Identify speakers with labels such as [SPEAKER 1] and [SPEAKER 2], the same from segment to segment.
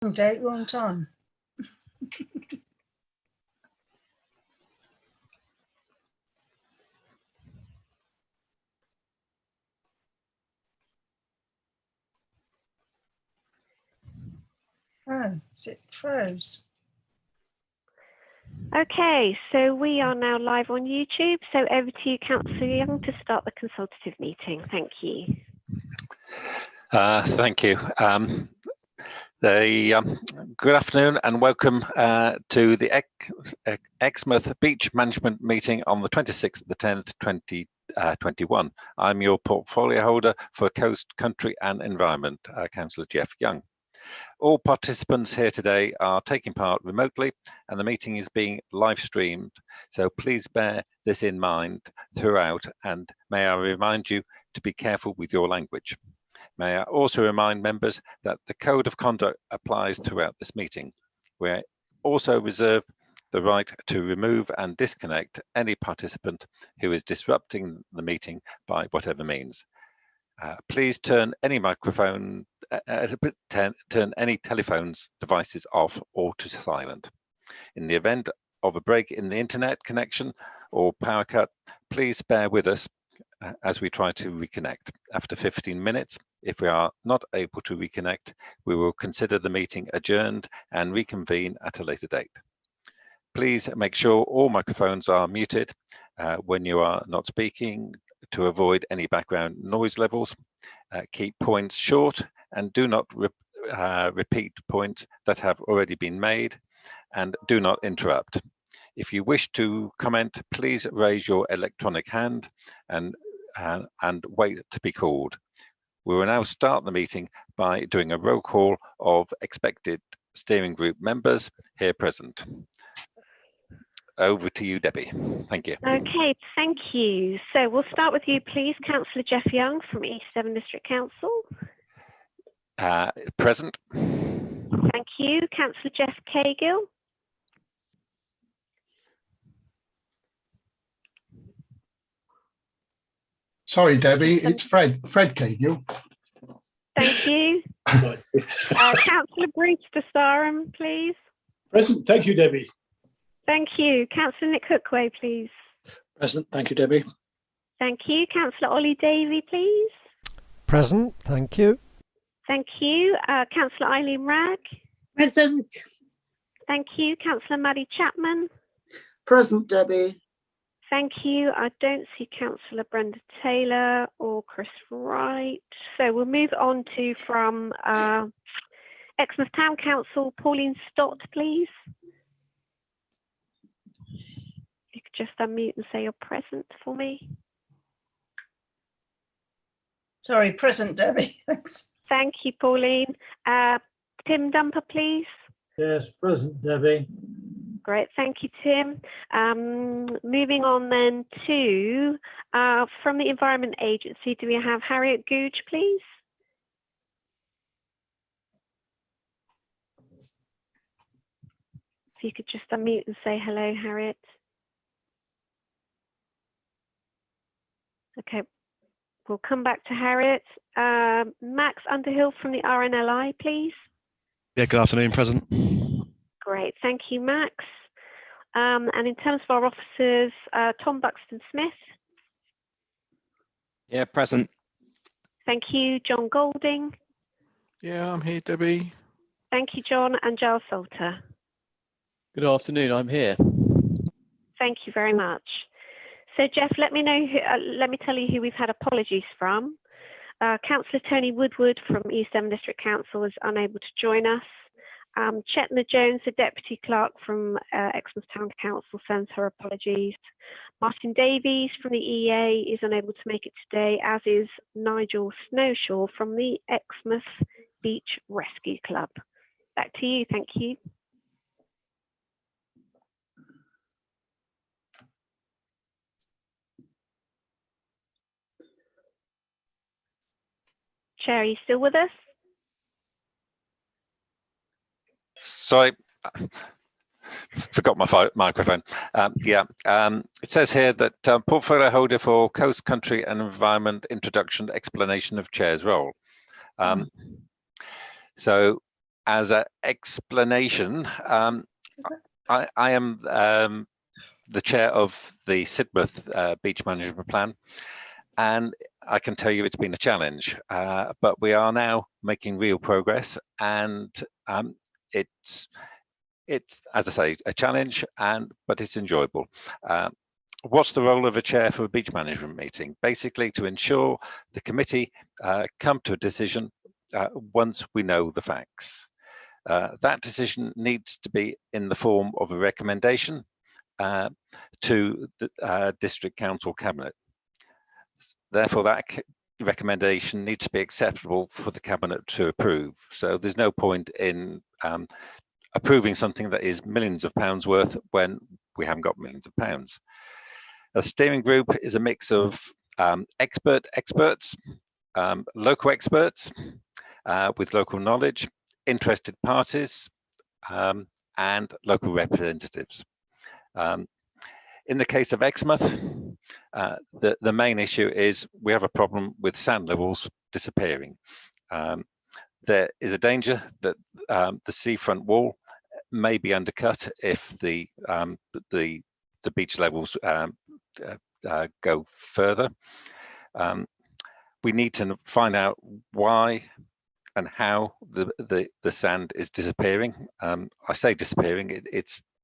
[SPEAKER 1] Wrong date, wrong time. Oh, it froze.
[SPEAKER 2] Okay, so we are now live on YouTube. So over to you, Councillor Young, to start the consultative meeting. Thank you.
[SPEAKER 3] Thank you. Good afternoon and welcome to the Exmouth Beach Management Meeting on the 26th of the 10th, 2021. I'm your portfolio holder for Coast, Country and Environment, Councillor Jeff Young. All participants here today are taking part remotely and the meeting is being live streamed, so please bear this in mind throughout, and may I remind you to be careful with your language. May I also remind members that the Code of Conduct applies throughout this meeting. We also reserve the right to remove and disconnect any participant who is disrupting the meeting by whatever means. Please turn any microphone, turn any telephones devices off or to silent. In the event of a break in the internet connection or power cut, please bear with us as we try to reconnect. After 15 minutes, if we are not able to reconnect, we will consider the meeting adjourned and reconvene at a later date. Please make sure all microphones are muted when you are not speaking to avoid any background noise levels. Keep points short and do not repeat points that have already been made, and do not interrupt. If you wish to comment, please raise your electronic hand and wait to be called. We will now start the meeting by doing a roll call of expected steering group members here present. Over to you, Debbie. Thank you.
[SPEAKER 2] Okay, thank you. So we'll start with you, please, Councillor Jeff Young from East Devon District Council.
[SPEAKER 3] Present.
[SPEAKER 2] Thank you. Councillor Jeff Kagan.
[SPEAKER 4] Sorry, Debbie, it's Fred Kagan.
[SPEAKER 2] Thank you. Councillor Bruce Desarum, please.
[SPEAKER 5] Present. Thank you, Debbie.
[SPEAKER 2] Thank you. Councillor Nick Hookway, please.
[SPEAKER 5] Present. Thank you, Debbie.
[SPEAKER 2] Thank you. Councillor Ollie Davey, please.
[SPEAKER 6] Present. Thank you.
[SPEAKER 2] Thank you. Councillor Eileen Ragg.
[SPEAKER 1] Present.
[SPEAKER 2] Thank you. Councillor Maddie Chapman.
[SPEAKER 1] Present, Debbie.
[SPEAKER 2] Thank you. I don't see Councillor Brenda Taylor or Chris Wright. So we'll move on to from Exmouth Town Council, Pauline Stotts, please. You could just unmute and say you're present for me.
[SPEAKER 1] Sorry, present, Debbie. Thanks.
[SPEAKER 2] Thank you, Pauline. Tim Dumper, please.
[SPEAKER 5] Yes, present, Debbie.
[SPEAKER 2] Great, thank you, Tim. Moving on then to, from the Environment Agency, do we have Harriet Googe, please? If you could just unmute and say hello, Harriet. Okay, we'll come back to Harriet. Max Underhill from the RNLI, please.
[SPEAKER 7] Yeah, good afternoon, present.
[SPEAKER 2] Great, thank you, Max. And in terms of our officers, Tom Buxton Smith.
[SPEAKER 7] Yeah, present.
[SPEAKER 2] Thank you, John Golding.
[SPEAKER 8] Yeah, I'm here, Debbie.
[SPEAKER 2] Thank you, John, and Giles Salter.
[SPEAKER 9] Good afternoon, I'm here.
[SPEAKER 2] Thank you very much. So, Jeff, let me tell you who we've had apologies from. Councillor Tony Woodward from East Devon District Council is unable to join us. Chetna Jones, the Deputy Clerk from Exmouth Town Council, sends her apologies. Martin Davies from the EA is unable to make it today, as is Nigel Snowshaw from the Exmouth Beach Rescue Club. Back to you, thank you. Chair, are you still with us?
[SPEAKER 3] Sorry, forgot my microphone. It says here that portfolio holder for Coast, Country and Environment, introduction, explanation of chair's role. So as an explanation, I am the chair of the Exmouth Beach Management Plan, and I can tell you it's been a challenge, but we are now making real progress, and it's as I say, a challenge, but it's enjoyable. What's the role of a chair for a beach management meeting? Basically, to ensure the committee come to a decision once we know the facts. That decision needs to be in the form of a recommendation to the District Council Cabinet. Therefore, that recommendation needs to be acceptable for the Cabinet to approve. So there's no point in approving something that is millions of pounds worth when we haven't got millions of pounds. A steering group is a mix of experts, local experts with local knowledge, interested parties, and local representatives. In the case of Exmouth, the main issue is we have a problem with sand levels disappearing. There is a danger that the seafront wall may be undercut if the beach levels go further. We need to find out why and how the sand is disappearing. I say disappearing,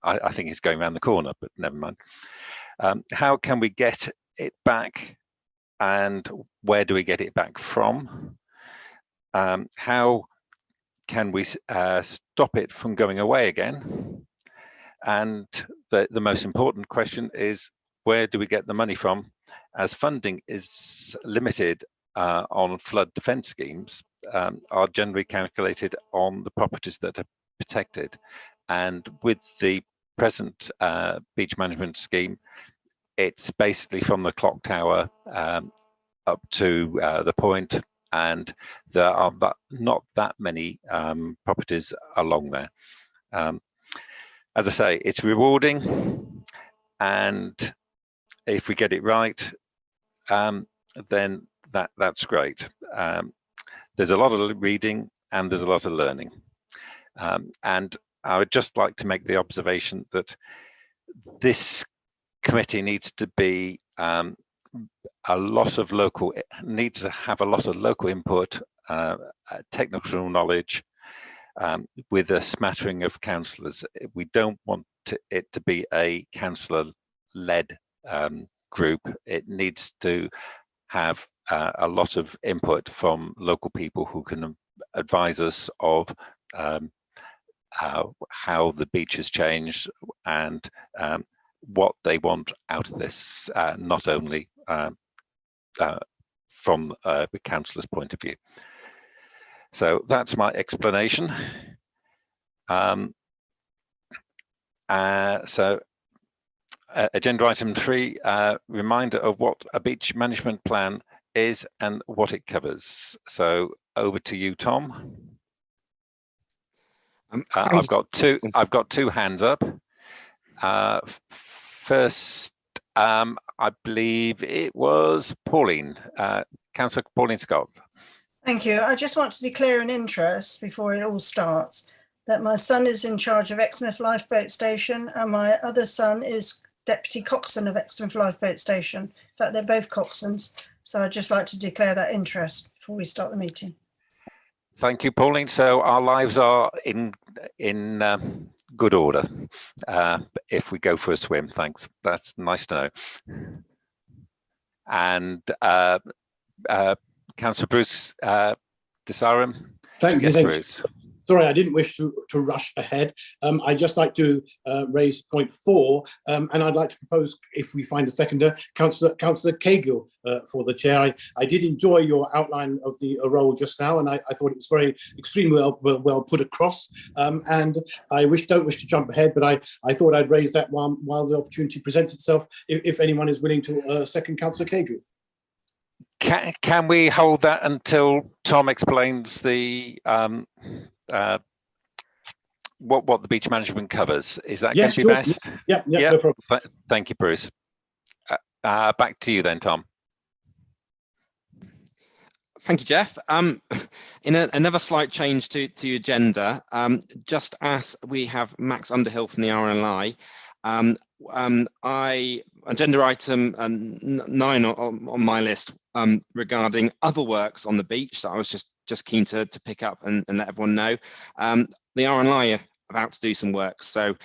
[SPEAKER 3] I think it's going around the corner, but never mind. How can we get it back, and where do we get it back from? How can we stop it from going away again? And the most important question is, where do we get the money from? As funding is limited on flood defence schemes, are generally calculated on the properties that are protected. And with the present beach management scheme, it's basically from the clock tower up to the point, and there are not that many properties along there. As I say, it's rewarding, and if we get it right, then that's great. There's a lot of reading and there's a lot of learning. And I would just like to make the observation that this committee needs to be needs to have a lot of local input, technical knowledge, with a smattering of councillors. We don't want it to be a councillor-led group. It needs to have a lot of input from local people who can advise us of how the beach has changed and what they want out of this, not only from the councillor's point of view. So that's my explanation. Agenda item 3, reminder of what a beach management plan is and what it covers. So over to you, Tom. I've got two hands up. First, I believe it was Pauline, Councillor Pauline Scott.
[SPEAKER 1] Thank you. I just want to declare an interest before it all starts that my son is in charge of Exmouth Lifeboat Station and my other son is Deputy Coxswain of Exmouth Lifeboat Station. In fact, they're both coxswains. So I'd just like to declare that interest before we start the meeting.
[SPEAKER 3] Thank you, Pauline. So our lives are in good order. If we go for a swim, thanks. That's nice to know. And Councillor Bruce Desarum.
[SPEAKER 5] Thank you.
[SPEAKER 3] Yes,
[SPEAKER 5] Thank
[SPEAKER 3] Bruce.
[SPEAKER 5] you. Sorry, I didn't wish to rush ahead. I'd just like to raise point 4, and I'd like to propose, if we find a seconder, Councillor Kagan for the chair. I did enjoy your outline of the role just now, and I thought it was extremely well put across. And I don't wish to jump ahead, but I thought I'd raise that while the opportunity presents itself, if anyone is willing to second Councillor Kagan.
[SPEAKER 3] Can we hold that until Tom explains the what the beach management covers? Is that
[SPEAKER 5] Yes,
[SPEAKER 3] going to be best?
[SPEAKER 5] Yeah, no problem.
[SPEAKER 3] Thank you, Bruce. Back to you then, Tom.
[SPEAKER 7] Thank you, Jeff. In another slight change to your agenda, just as we have Max Underhill from the RNLI, agenda item 9 on my list regarding other works on the beach that I was just keen to pick up and let everyone know. The RNLI are about to do some work, so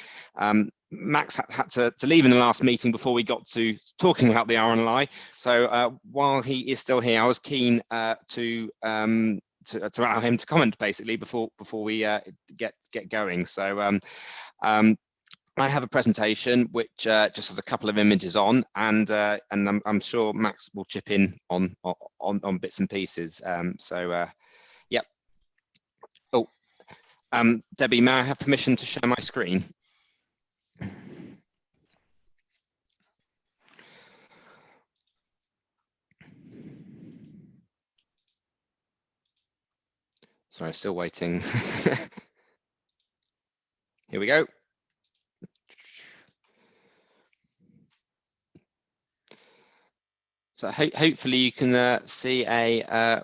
[SPEAKER 7] Max had to leave in the last meeting before we got to talking about the RNLI. So while he is still here, I was keen to allow him to comment basically before we get going. So I have a presentation which just has a couple of images on, and I'm sure Max will chip in on bits and pieces. Yep. Oh, Debbie, may I have permission to share my screen? Sorry, still waiting. Here we go. So hopefully you can see a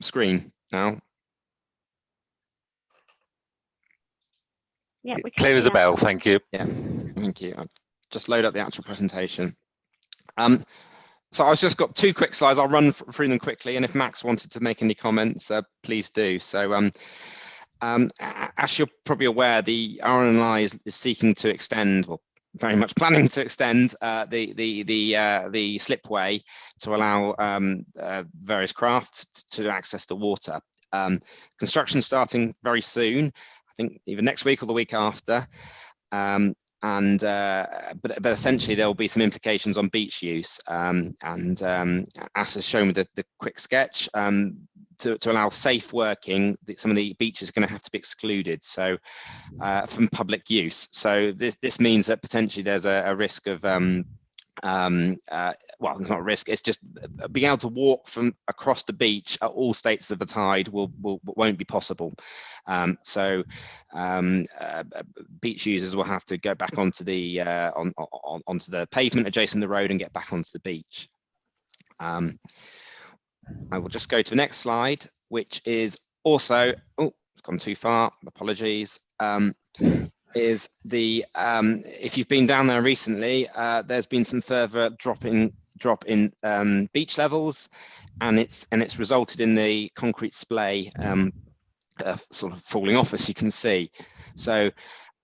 [SPEAKER 7] screen now.
[SPEAKER 2] Yeah, we can
[SPEAKER 3] Clear as a bell, thank you.
[SPEAKER 7] Yeah, thank you. I'll just load up the actual presentation. So I've just got 2 quick slides. I'll run through them quickly, and if Max wanted to make any comments, please do. So as you're probably aware, the RNLI is seeking to extend, or very much planning to extend, the slipway to allow various crafts to access the water. Construction starting very soon, I think either next week or the week after. But essentially there will be some implications on beach use, as is shown with the quick sketch, to allow safe working, some of the beaches are going to have to be excluded from public use. So this means that potentially there's a risk of well, it's not a risk, it's just being able to walk from across the beach at all states of the tide won't be possible. Beach users will have to go back onto the onto the pavement adjacent to the road and get back onto the beach. I will just go to the next slide, which is also, oh, it's gone too far, apologies. Is the if you've been down there recently, there's been some further drop in beach levels, and it's resulted in the concrete splay sort of falling off, as you can see. So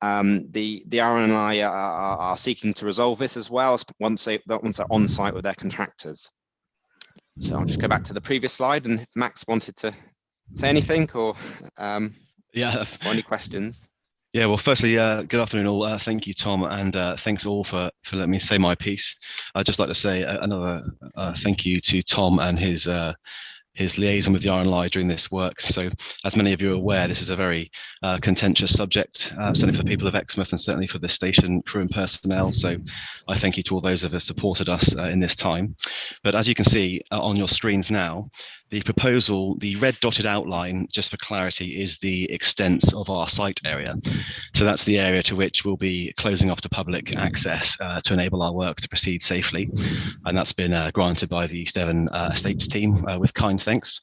[SPEAKER 7] the RNLI are seeking to resolve this as well once they're on site with their contractors. So I'll just go back to the previous slide, and if Max wanted to say anything or or any questions. Yeah, well, firstly, good afternoon all. Thank you, Tom, and thanks all for letting me say my piece. I'd just like to say another thank you to Tom and his liaison with the RNLI during this work. So, as many of you are aware, this is a very contentious subject, certainly for the people of Exmouth and certainly for the station crew and personnel. So, I thank you to all those that have supported us in this time. But as you can see on your screens now, the proposal, the red dotted outline, just for clarity, is the extent of our site area. So that's the area to which we'll be closing off to public access to enable our work to proceed safely. And that's been granted by the East Devon Estates team with kind thanks.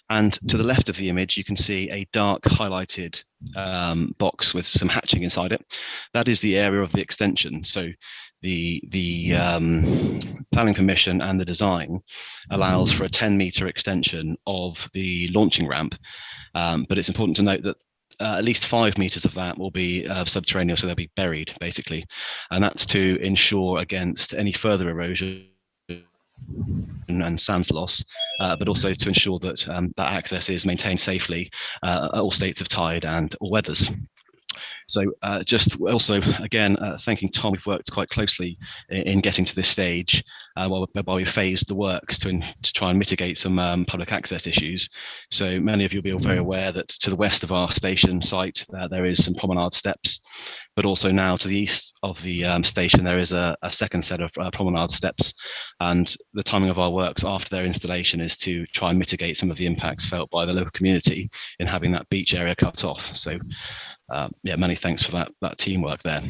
[SPEAKER 7] And to the left of the image, you can see a dark highlighted box with some hatching inside it. That is the area of the extension. So the planning permission and the design allows for a 10-meter extension of the launching ramp. But it's important to note that at least 5 meters of that will be subterranean, so they'll be buried basically. And that's to ensure against any further erosion and sands loss, but also to ensure that that access is maintained safely at all states of tide and all weathers. So just also, again, thanking Tom, we've worked quite closely in getting to this stage while we phased the works to try and mitigate some public access issues. So many of you will be very aware that to the west of our station site, there is some promenade steps, but also now to the east of the station, there is a second set of promenade steps. And the timing of our works after their installation is to try and mitigate some of the impacts felt by the local community in having that beach area cut off. So yeah, many thanks for that teamwork there.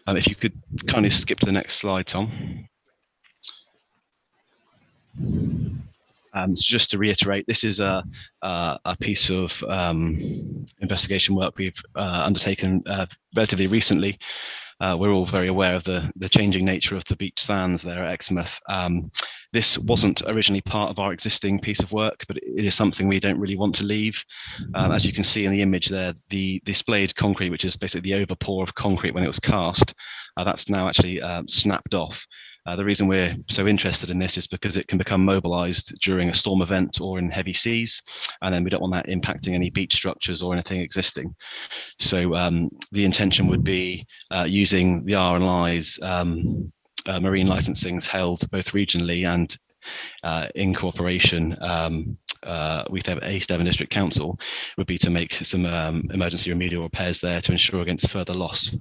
[SPEAKER 7] If you could kindly skip to the next slide, Tom.
[SPEAKER 10] So just to reiterate, this is a piece of investigation work we've undertaken relatively recently. We're all very aware of the changing nature of the beach sands there at Exmouth. This wasn't originally part of our existing piece of work, but it is something we don't really want to leave. As you can see in the image there, the displayed concrete, which is basically the overpour of concrete when it was cast, that's now actually snapped off. The reason we're so interested in this is because it can become mobilized during a storm event or in heavy seas, and then we don't want that impacting any beach structures or anything existing. So the intention would be using the R&I's marine licensings held both regionally and in cooperation with the East Devon District Council, would be to make some emergency remedial repairs there to ensure against further loss.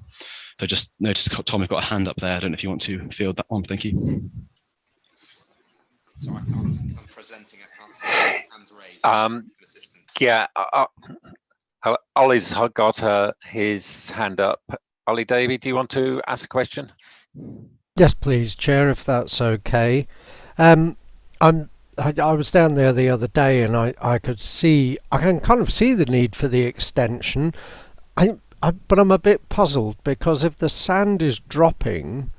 [SPEAKER 10] So just notice, Tom, we've got a hand up there. I don't know if you want to field that one. Thank you.
[SPEAKER 7] Sorry, I can't, because I'm presenting, I can't see hands raised.
[SPEAKER 3] Yeah, Ollie's got his hand up. Ollie Davey, do you want to ask a question?
[SPEAKER 6] Yes, please, Chair, if that's okay. I was down there the other day, and I can kind of see the need for the extension. But I'm a bit puzzled, because if the sand is dropping,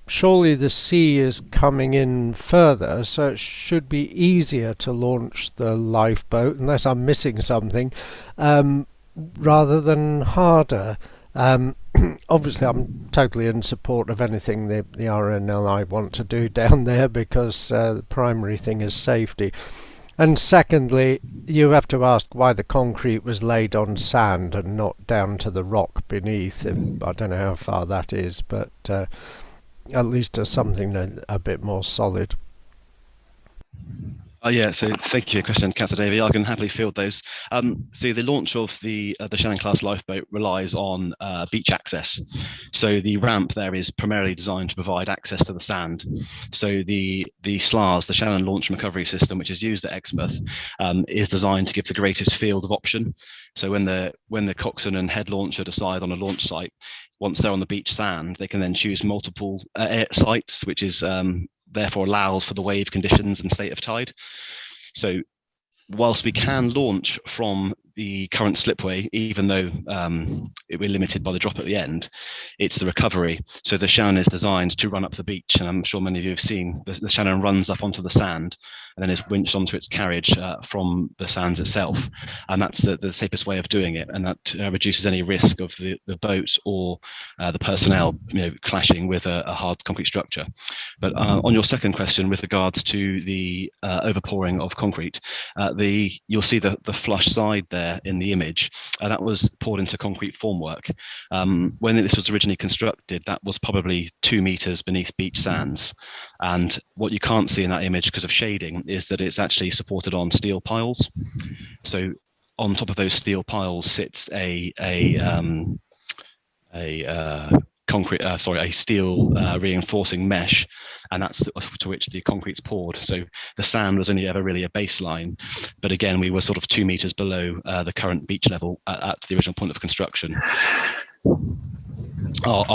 [SPEAKER 6] surely the sea is coming in further, so it should be easier to launch the lifeboat, unless I'm missing something, rather than harder. Obviously, I'm totally in support of anything the RNLI want to do down there, because the primary thing is safety. And secondly, you have to ask why the concrete was laid on sand and not down to the rock beneath. I don't know how far that is, but at least to something a bit more solid.
[SPEAKER 10] Yeah, so thank you for your question, Councillor Davey. I can happily field those. So the launch of the Shannon class lifeboat relies on beach access. So the ramp there is primarily designed to provide access to the sand. So the SLARS, the Shannon Launch and Recovery System, which is used at Exmouth, is designed to give the greatest field of option. So when the coxswain and head launcher decide on a launch site, once they're on the beach sand, they can then choose multiple sites, which is therefore allows for the wave conditions and state of tide. So whilst we can launch from the current slipway, even though we're limited by the drop at the end, it's the recovery. So the Shannon is designed to run up the beach, and I'm sure many of you have seen the Shannon runs up onto the sand and then is winched onto its carriage from the sands itself, and that's the safest way of doing it, and that reduces any risk of the boat or the personnel clashing with a hard concrete structure. But on your second question with regards to the overpouring of concrete, you'll see the flush side there in the image, that was poured into concrete formwork. When this was originally constructed, that was probably 2 meters beneath beach sands, and what you can't see in that image because of shading is that it's actually supported on steel piles. So on top of those steel piles sits a steel reinforcing mesh, and that's to which the concrete's poured. So the sand was only ever really a baseline, but again, we were sort of 2 meters below the current beach level at the original point of construction.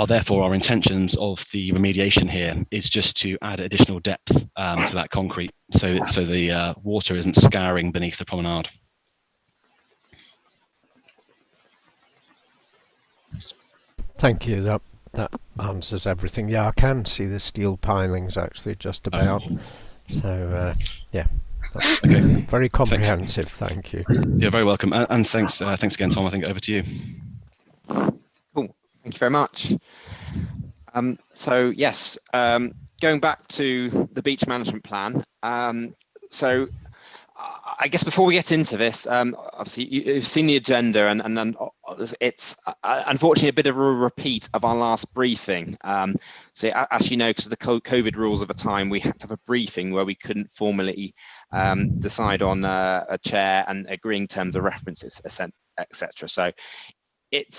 [SPEAKER 10] Therefore, our intentions of the remediation here is just to add additional depth to that concrete, so the water isn't scouring beneath the promenade.
[SPEAKER 6] Thank you. That answers everything. Yeah, I can see the steel pilings actually just about. So yeah, that's okay. Very comprehensive. Thank you.
[SPEAKER 10] You're very welcome, and thanks again, Tom. I think over to you.
[SPEAKER 7] Cool. Thank you very much. So yes, going back to the beach management plan. So I guess before we get into this, obviously you've seen the agenda, and it's unfortunately a bit of a repeat of our last briefing. So as you know, because of the COVID rules of the time, we had to have a briefing where we couldn't formally decide on a chair and agreeing terms of references, etc. So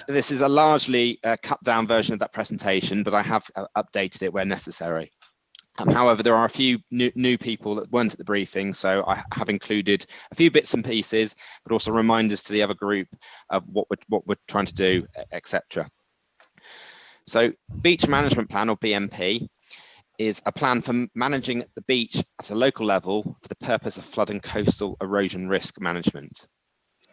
[SPEAKER 7] this is a largely cut down version of that presentation, but I have updated it where necessary. However, there are a few new people that weren't at the briefing, so I have included a few bits and pieces, but also reminders to the other group of what we're trying to do, etc. So, Beach Management Plan, or BMP, is a plan for managing the beach at a local level for the purpose of flood and coastal erosion risk management.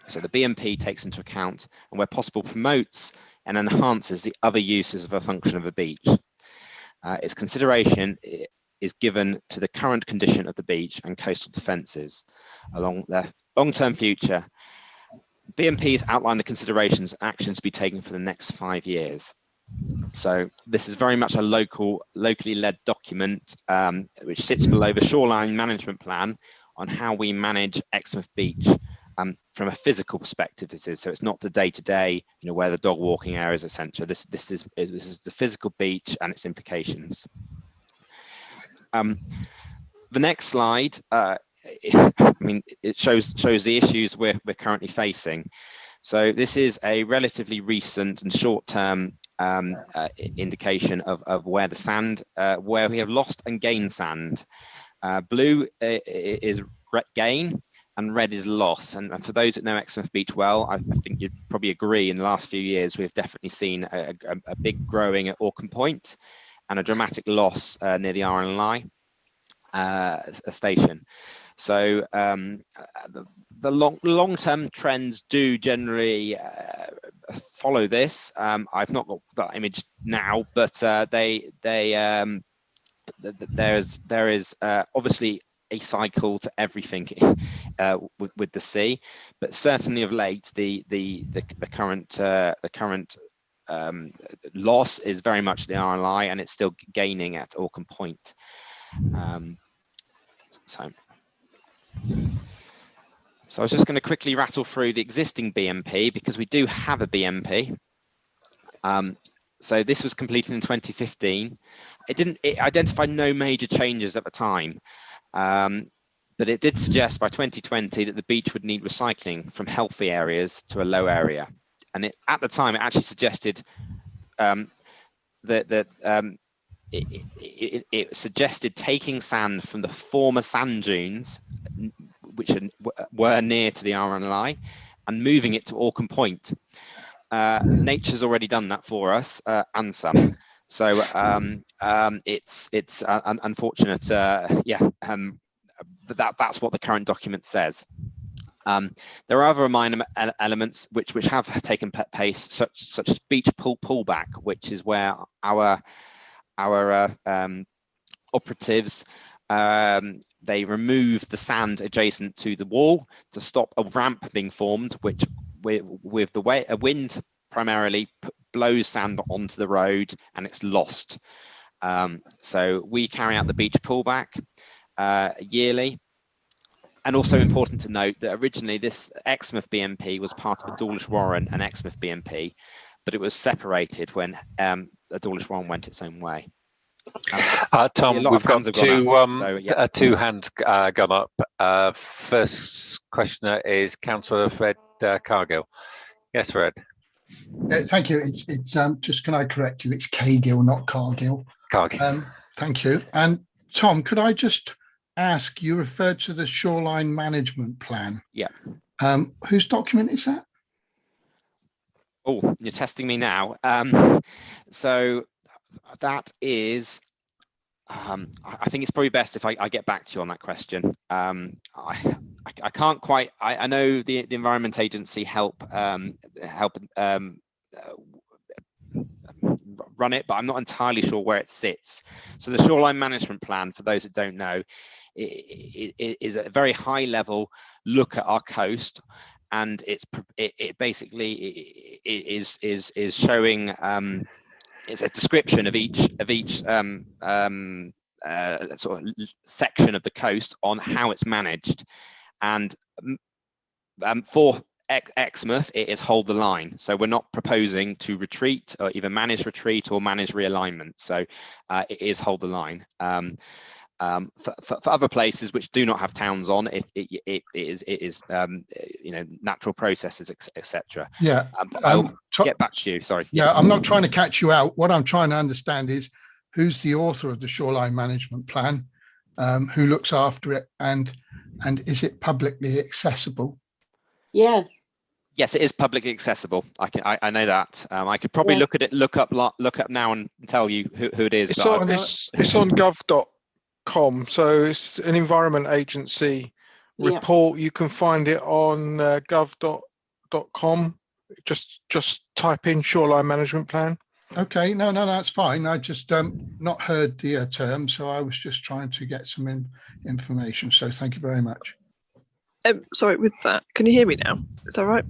[SPEAKER 7] So the BMP takes into account and where possible promotes and enhances the other uses of a function of a beach. Its consideration is given to the current condition of the beach and coastal defences along the long-term future. BMPs outline the considerations and actions to be taken for the next 5 years. So this is very much a locally led document which sits below the Shoreline management plan on how we manage Exmouth Beach from a physical perspective. So it's not the day-to-day, where the dog walking areas, etc. This is the physical beach and its implications. The next slide, it shows the issues we're currently facing. So this is a relatively recent and short-term indication of where the sand, where we have lost and gained sand. Blue is gain and red is loss. And for those that know Exmouth Beach well, I think you'd probably agree in the last few years, we've definitely seen a big growing at Orcombe Point and a dramatic loss near the RNLI station. So the long-term trends do generally follow this. I've not got that image now, but there is obviously a cycle to everything with the sea, but certainly of late the current loss is very much the RLI, and it's still gaining at Orcombe Point. So I was just going to quickly rattle through the existing BMP because we do have a BMP. So this was completed in 2015. It identified no major changes at the time, but it did suggest by 2020 that the beach would need recycling from healthy areas to a low area. And at the time, it actually suggested it suggested taking sand from the former sand dunes, which were near to the RNLI, and moving it to Orcombe Point. Nature's already done that for us, and some. So it's unfortunate, that's what the current document says. There are other minor elements which have taken place, such as beach pullback, which is where our operatives they remove the sand adjacent to the wall to stop a ramp being formed, which with the way a wind primarily blows sand onto the road and it's lost. So we carry out the beach pullback yearly. And also important to note that originally this Exmouth BMP was part of the Dawlish Warren and Exmouth BMP, but it was separated when the Dawlish Warren went its own way.
[SPEAKER 3] Tom, we've got two hands gone up. First questioner is Councillor Fred Cargill. Yes, Fred.
[SPEAKER 4] Thank you. It's just, can I correct you? It's Cagill, not Cargill.
[SPEAKER 3] Cargill.
[SPEAKER 4] Thank you. And Tom, could I just ask, you referred to the Shoreline Management Plan.
[SPEAKER 7] Yeah.
[SPEAKER 4] Whose document is that?
[SPEAKER 7] Oh, you're testing me now. So that is, I think it's probably best if I get back to you on that question. I can't quite, I know the Environment Agency help run it, but I'm not entirely sure where it sits. So the Shoreline Management Plan, for those that don't know, it is a very high level look at our coast, and it basically is showing it's a description of each sort of section of the coast on how it's managed. And for Exmouth, it is hold the line. So we're not proposing to retreat or either manage retreat or manage realignment. So it is hold the line. For other places which do not have towns on, it is natural processes, etc.
[SPEAKER 4] Yeah,
[SPEAKER 7] I'll get back to you. Sorry.
[SPEAKER 4] Yeah, I'm not trying to catch you out. What I'm trying to understand is who's the author of the Shoreline Management Plan, who looks after it, and is it publicly accessible?
[SPEAKER 11] Yes.
[SPEAKER 7] Yes, it is publicly accessible. I know that. I could probably look at it, look up now and tell you who it is.
[SPEAKER 8] It's on gov.com, so it's an environment agency report. You can find it on gov.com. Just type in Shoreline Management Plan.
[SPEAKER 4] Okay, no, that's fine. I just not heard the term, so I was just trying to get some information. So thank you very much.
[SPEAKER 11] Sorry, with that, can you hear me now? Is that right?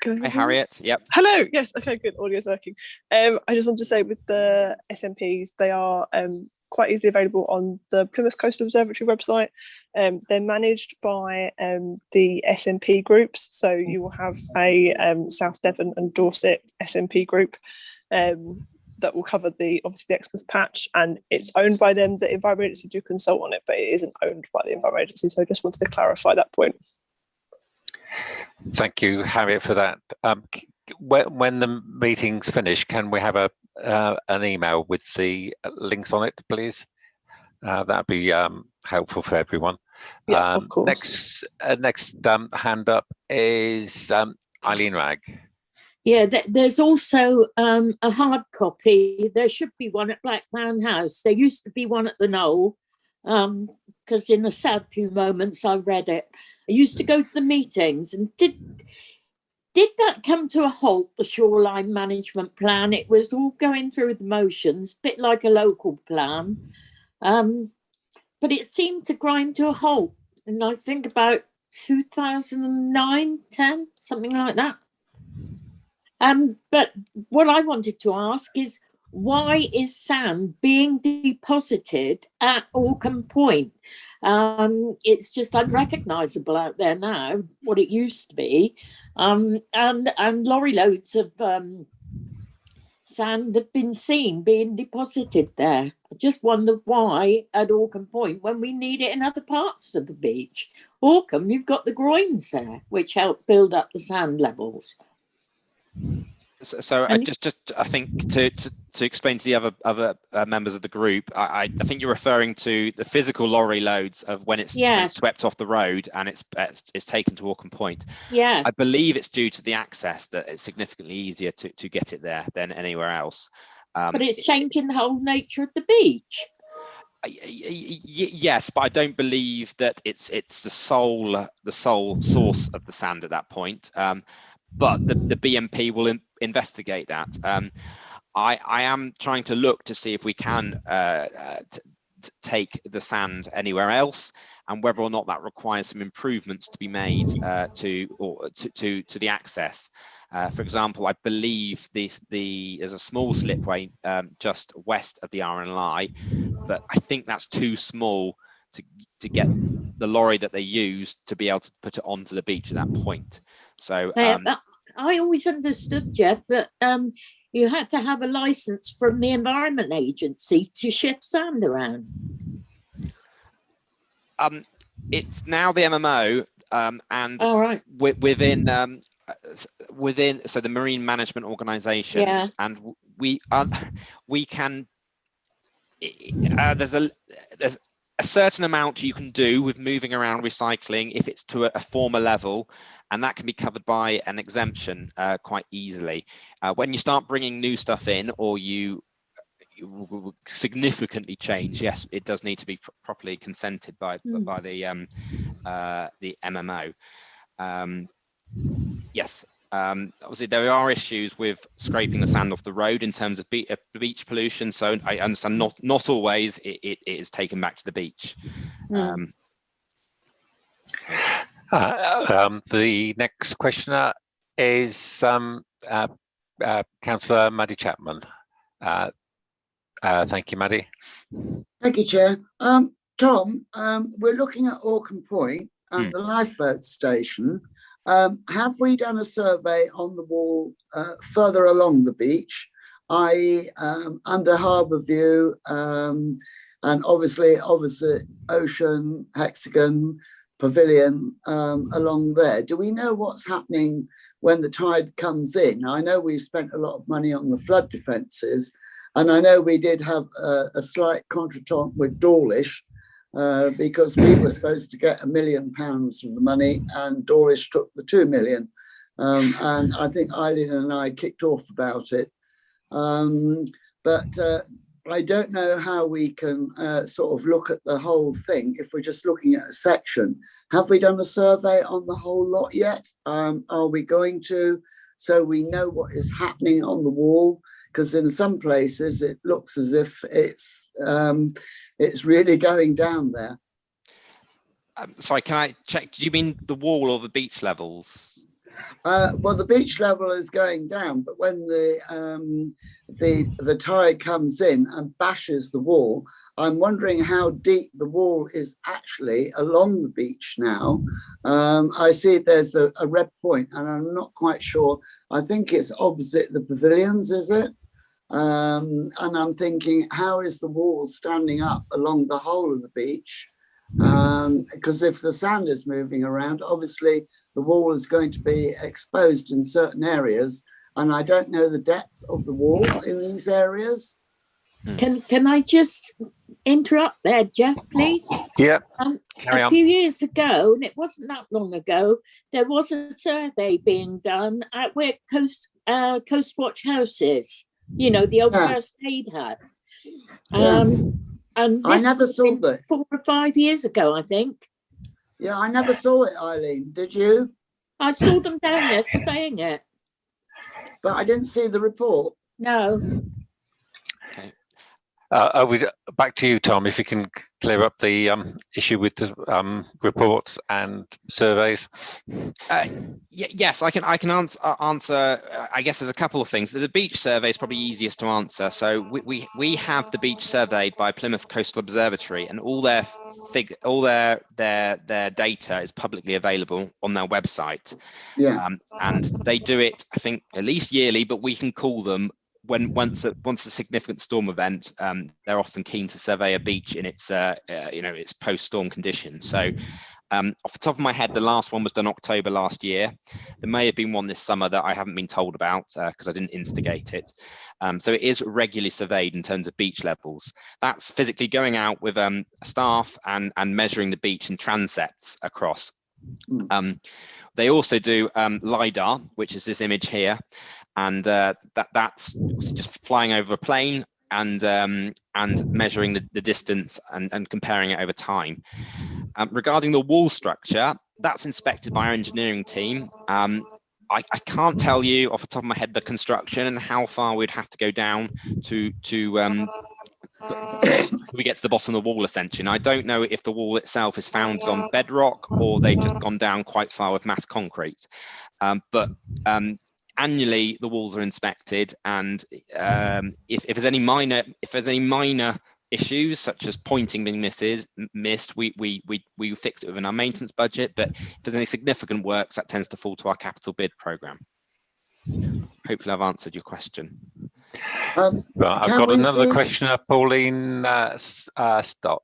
[SPEAKER 7] Hi, Harriet. Yep.
[SPEAKER 11] Hello. Yes. Okay. Good. Audio's working. I just want to say with the SMPs, they are quite easily available on the Plymouth Coastal Observatory website. They're managed by the SMP groups, so you will have a South Devon and Dorset SMP group that will cover obviously the Exmouth patch, and it's owned by them. The Environment Agency do consult on it, but it isn't owned by the Environment Agency. So I just wanted to clarify that point.
[SPEAKER 3] Thank you, Harriet, for that. When the meeting's finished, can we have an email with the links on it, please? That'd be helpful for everyone.
[SPEAKER 11] Yeah, of course.
[SPEAKER 3] Next hand up is Eileen Ragg.
[SPEAKER 12] Yeah, there's also a hard copy. There should be one at Blackdown House. There used to be one at the Knoll, because in a sad few moments I read it. I used to go to the meetings, and did that come to a halt, the Shoreline Management Plan? It was all going through the motions, a bit like a local plan, but it seemed to grind to a halt. And I think about 2009, 10, something like that. But what I wanted to ask is, why is sand being deposited at Orkham Point? It's just unrecognisable out there now, what it used to be. And lorry loads of sand have been seen being deposited there. I just wonder why at Orkham Point when we need it in other parts of the beach. Orkham, you've got the groins there, which help build up the sand levels.
[SPEAKER 7] So I think to explain to the other members of the group, I think you're referring to the physical lorry loads of when it's swept off the road and it's taken to Orkham Point.
[SPEAKER 12] Yes.
[SPEAKER 7] I believe it's due to the access that it's significantly easier to get it there than anywhere else.
[SPEAKER 12] But it's changing the whole nature of the beach.
[SPEAKER 7] Yes, but I don't believe that it's the sole source of the sand at that point. But the BMP will investigate that. I am trying to look to see if we can take the sand anywhere else, and whether or not that requires some improvements to be made to the access. For example, I believe there's a small slipway just west of the RNLI, but I think that's too small to get the lorry that they use to be able to put it onto the beach at that point. So
[SPEAKER 12] I always understood, Jeff, that you had to have a license from the Environment Agency to ship sand around.
[SPEAKER 7] It's now the MMO, and within so the marine management organisations, and we can. There's a certain amount you can do with moving around recycling if it's to a former level, and that can be covered by an exemption quite easily. When you start bringing new stuff in, or you significantly change, yes, it does need to be properly consented by the MMO. Yes. Obviously, there are issues with scraping the sand off the road in terms of beach pollution. So I understand not always it is taken back to the beach.
[SPEAKER 3] The next questioner is Councillor Maddie Chapman. Thank you, Maddie.
[SPEAKER 13] Thank you, Chair. Tom, we're looking at Orkham Point and the lifeboat station. Have we done a survey on the wall further along the beach, i.e. under Harbour View, and obviously Ocean, Hexagon, Pavilion along there? Do we know what's happening when the tide comes in? I know we've spent a lot of money on the flood defences, and I know we did have a slight contretemps with Dawlish, because we were supposed to get £1 million from the money and Dawlish took the 2 million. And I think Eileen and I kicked off about it. But I don't know how we can sort of look at the whole thing if we're just looking at a section. Have we done a survey on the whole lot yet? Are we going to, so we know what is happening on the wall? Because in some places it looks as if it's really going down there.
[SPEAKER 7] Sorry, can I check? Do you mean the wall or the beach levels?
[SPEAKER 13] Well, the beach level is going down, but when the tide comes in and bashes the wall, I'm wondering how deep the wall is actually along the beach now. I see there's a red point, and I'm not quite sure. I think it's opposite the pavilions, is it? And I'm thinking, how is the wall standing up along the whole of the beach? Because if the sand is moving around, obviously the wall is going to be exposed in certain areas, and I don't know the depth of the wall in these areas.
[SPEAKER 12] Can I just interrupt there, Jeff, please?
[SPEAKER 3] Yeah.
[SPEAKER 12] A few years ago, and it wasn't that long ago, there was a survey being done at where Coast Watch House is. You know, the old first aid hut. And
[SPEAKER 13] I never saw that
[SPEAKER 12] 4 or 5 years ago, I think.
[SPEAKER 13] Yeah, I never saw it, Eileen. Did you?
[SPEAKER 12] I saw them down there surveying it.
[SPEAKER 13] But I didn't see the report.
[SPEAKER 12] No.
[SPEAKER 3] Are we back to you, Tom, if you can clear up the issue with the reports and surveys?
[SPEAKER 7] Yes, I can answer. I guess there's a couple of things. The beach survey is probably easiest to answer. So we have the beach surveyed by Plymouth Coastal Observatory, and all their data is publicly available on their website.
[SPEAKER 13] Yeah.
[SPEAKER 7] And they do it, I think, at least yearly, but we can call them once a significant storm event. They're often keen to survey a beach in its its post-storm conditions. So off the top of my head, the last one was done October last year. There may have been one this summer that I haven't been told about because I didn't instigate it. So it is regularly surveyed in terms of beach levels. That's physically going out with staff and measuring the beach in transects across. They also do LiDAR, which is this image here. And that's just flying over a plane and measuring the distance and comparing it over time. Regarding the wall structure, that's inspected by our engineering team. I can't tell you off the top of my head the construction and how far we'd have to go down to we get to the bottom of the wall, essentially. And I don't know if the wall itself is founded on bedrock or they've just gone down quite far with mass concrete. But annually the walls are inspected, and if there's any minor issues such as pointing being missed, we fix it within our maintenance budget. But if there's any significant works, that tends to fall to our capital bid program. Hopefully I've answered your question.
[SPEAKER 3] Right, I've got another question, Pauline Stott.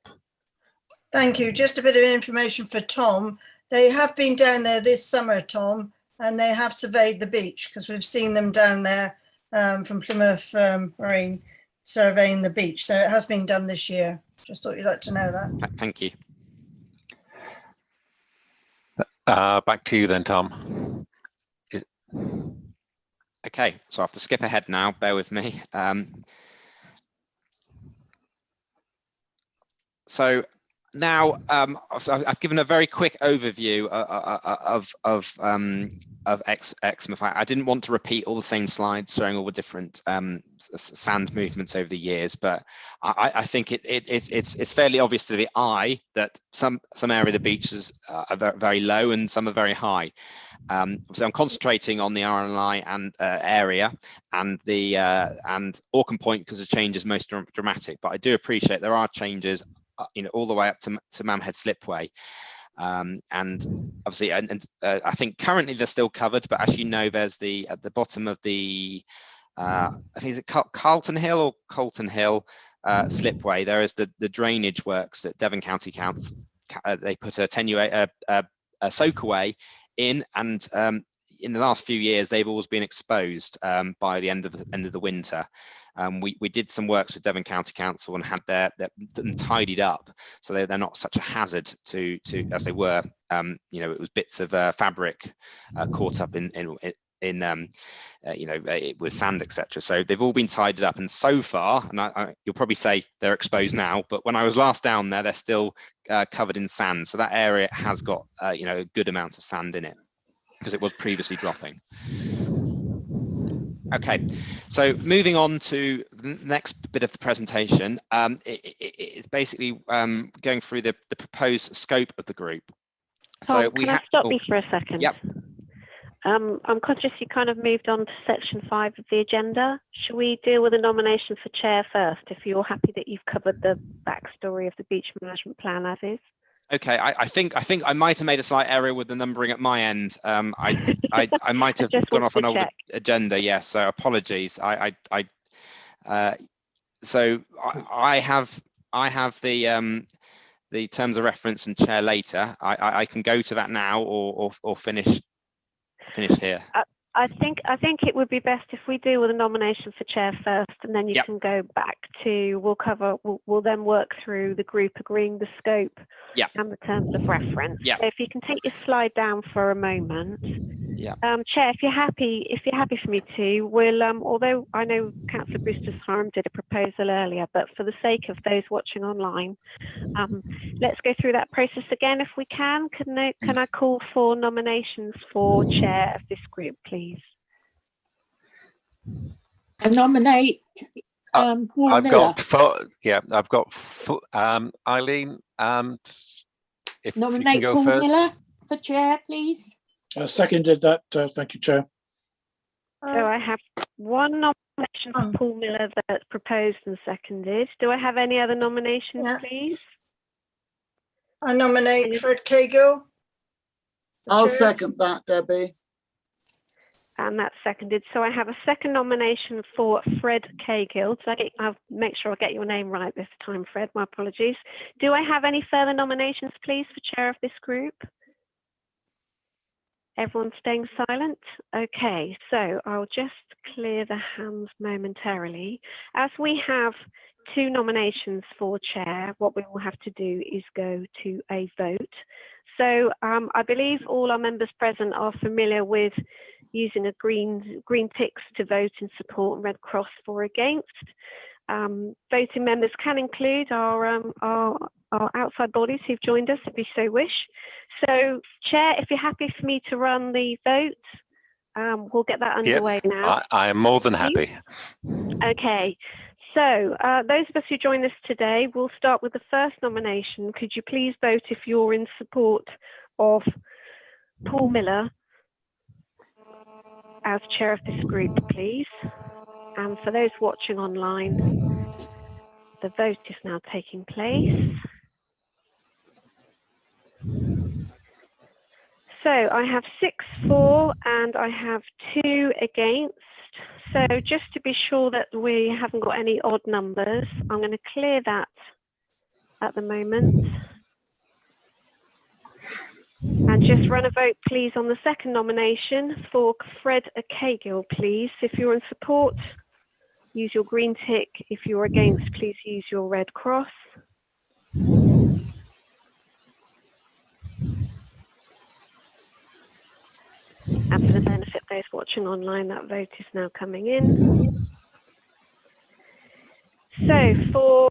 [SPEAKER 1] Thank you. Just a bit of information for Tom. They have been down there this summer, Tom, and they have surveyed the beach, because we've seen them down there from Plymouth Marine surveying the beach. So it has been done this year. Just thought you'd like to know that.
[SPEAKER 7] Thank you.
[SPEAKER 3] Back to you then, Tom.
[SPEAKER 7] Okay, so I have to skip ahead now. Bear with me. So now I've given a very quick overview of Exmouth. I didn't want to repeat all the same slides showing all the different sand movements over the years, but I think it's fairly obvious to the eye that some area of the beaches are very low and some are very high. So I'm concentrating on the RNLI and area and the and Orcombe Point because the change is most dramatic. But I do appreciate there are changes, all the way up to Mamhead Slipway. And obviously, I think currently they're still covered, but as you know, there's at the bottom of the I think is it Carlton Hill or Colton Hill slipway. There is the drainage works that Devon County Council. They put a soakaway in, and in the last few years, they've always been exposed by the end of the winter. We did some works with Devon County Council and had them tidied up, so they're not such a hazard to as they were. You know, it was bits of fabric caught up in you know, with sand, etc. So they've all been tidied up, and so far, and you'll probably say they're exposed now, but when I was last down there, they're still covered in sand. So that area has got you know, a good amount of sand in it because it was previously dropping. Okay, so moving on to the next bit of the presentation, it's basically going through the proposed scope of the group.
[SPEAKER 2] So can I stop you for a second?
[SPEAKER 7] Yep.
[SPEAKER 2] I'm conscious you kind of moved on to section 5 of the agenda. Should we deal with the nomination for chair first, if you're happy that you've covered the backstory of the beach management plan as is?
[SPEAKER 7] Okay, I think I might have made a slight error with the numbering at my end. I might have gone off an older agenda. Yes, so apologies. So I have the terms of reference and chair later. I can go to that now or finish here.
[SPEAKER 2] I think it would be best if we deal with the nomination for chair first, and then you can go back to, we'll then work through the group agreeing the scope and the terms of reference. So if you can take your slide down for a moment. Chair, if you're happy for me to, we'll although I know Councillor Brewster-Harm did a proposal earlier, but for the sake of those watching online, let's go through that process again if we can. Can I call for nominations for chair of this group, please?
[SPEAKER 12] I nominate Paul Miller.
[SPEAKER 3] I've got Eileen. If
[SPEAKER 12] nominate
[SPEAKER 3] you can go
[SPEAKER 12] Paul
[SPEAKER 3] first.
[SPEAKER 12] Miller for chair, please.
[SPEAKER 14] Seconded that. Thank you, Chair.
[SPEAKER 2] So I have one nomination for Paul Miller that's proposed and seconded. Do I have any other nominations, please?
[SPEAKER 1] I nominate Fred Cagill.
[SPEAKER 13] I'll second that, Debbie.
[SPEAKER 2] And that's seconded. So I have a second nomination for Fred Cagill. I'll make sure I get your name right this time, Fred. My apologies. Do I have any further nominations, please, for chair of this group? Everyone's staying silent? Okay, so I'll just clear the hands momentarily. As we have 2 nominations for chair, what we will have to do is go to a vote. So I believe all our members present are familiar with using a green ticks to vote in support and red cross for against. Voting members can include our outside bodies who've joined us if you so wish. So, Chair, if you're happy for me to run the vote, we'll get that underway now.
[SPEAKER 3] I am more than happy.
[SPEAKER 2] Okay, so those of us who joined us today, we'll start with the first nomination. Could you please vote if you're in support of Paul Miller as chair of this group, please? And for those watching online, the vote is now taking place. So I have 6 for and I have 2 against. So just to be sure that we haven't got any odd numbers, I'm going to clear that at the moment. And just run a vote, please, on the second nomination for Fred Cagill, please. If you're in support, use your green tick. If you're against, please use your red cross. And for the benefit of those watching online, that vote is now coming in. So for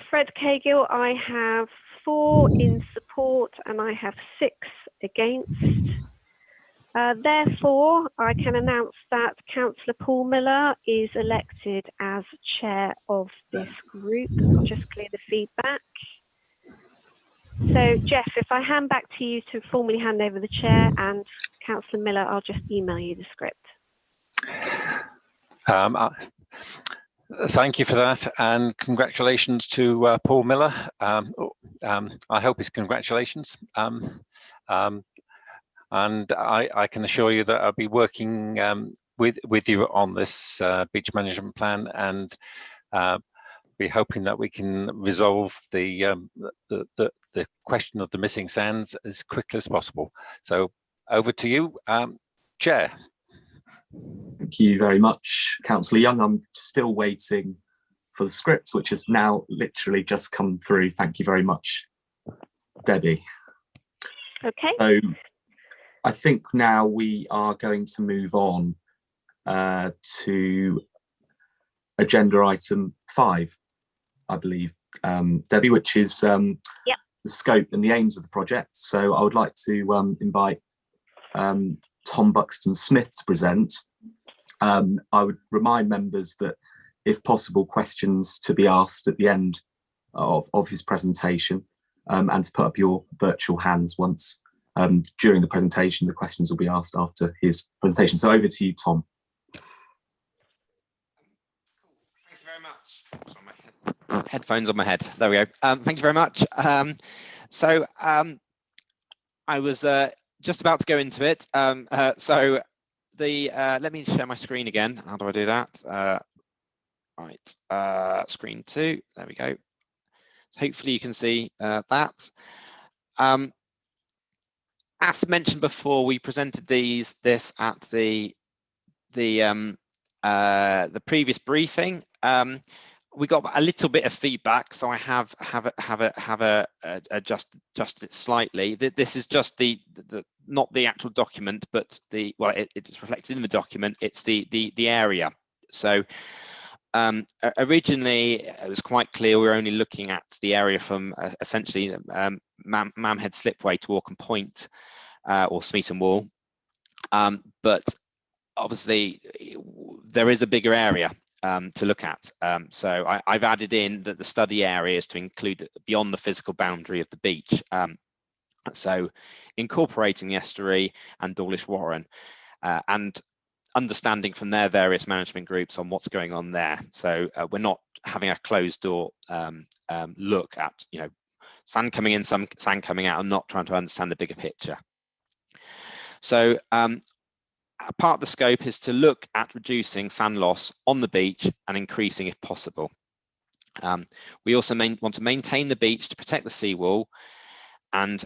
[SPEAKER 2] Fred Cagill, I have 4 in support and I have 6 against. Therefore, I can announce that Councillor Paul Miller is elected as chair of this group. I'll just clear the feedback. So, Jeff, if I hand back to you to formally hand over the chair, and Councillor Miller, I'll just email you the script.
[SPEAKER 3] Thank you for that, and congratulations to Paul Miller. I hope it's congratulations. And I can assure you that I'll be working with you on this beach management plan, and be hoping that we can resolve the question of the missing sands as quickly as possible. So over to you, Chair.
[SPEAKER 15] Thank you very much, Councillor Young. I'm still waiting for the script, which has now literally just come through. Thank you very much, Debbie.
[SPEAKER 2] Okay.
[SPEAKER 15] So I think now we are going to move on to agenda item 5, I believe, Debbie, which is the scope and the aims of the project. So I would like to invite Tom Buxton-Smith to present. I would remind members that, if possible, questions to be asked at the end of his presentation, and to put up your virtual hands once during the presentation. The questions will be asked after his presentation. So over to you, Tom.
[SPEAKER 7] Thank you very much. Sorry, my headphones on my head. There we go. Thank you very much. I was just about to go into it. Let me share my screen again. How do I do that? Right, screen 2. There we go. So hopefully you can see that. As mentioned before, we presented this at the previous briefing. We got a little bit of feedback, so I have adjust it slightly. This is just the not the actual document, but it's reflected in the document. It's the area. So originally it was quite clear we were only looking at the area from essentially Mamhead Slipway to Walkham Point or Smeaton Wall, but obviously there is a bigger area to look at. So I've added in that the study areas to include beyond the physical boundary of the beach. So incorporating the estuary and Dawlish Warren, and understanding from their various management groups on what's going on there. So we're not having a closed door look at, sand coming in, some sand coming out, and not trying to understand the bigger picture. So part of the scope is to look at reducing sand loss on the beach and increasing if possible. We also want to maintain the beach to protect the seawall and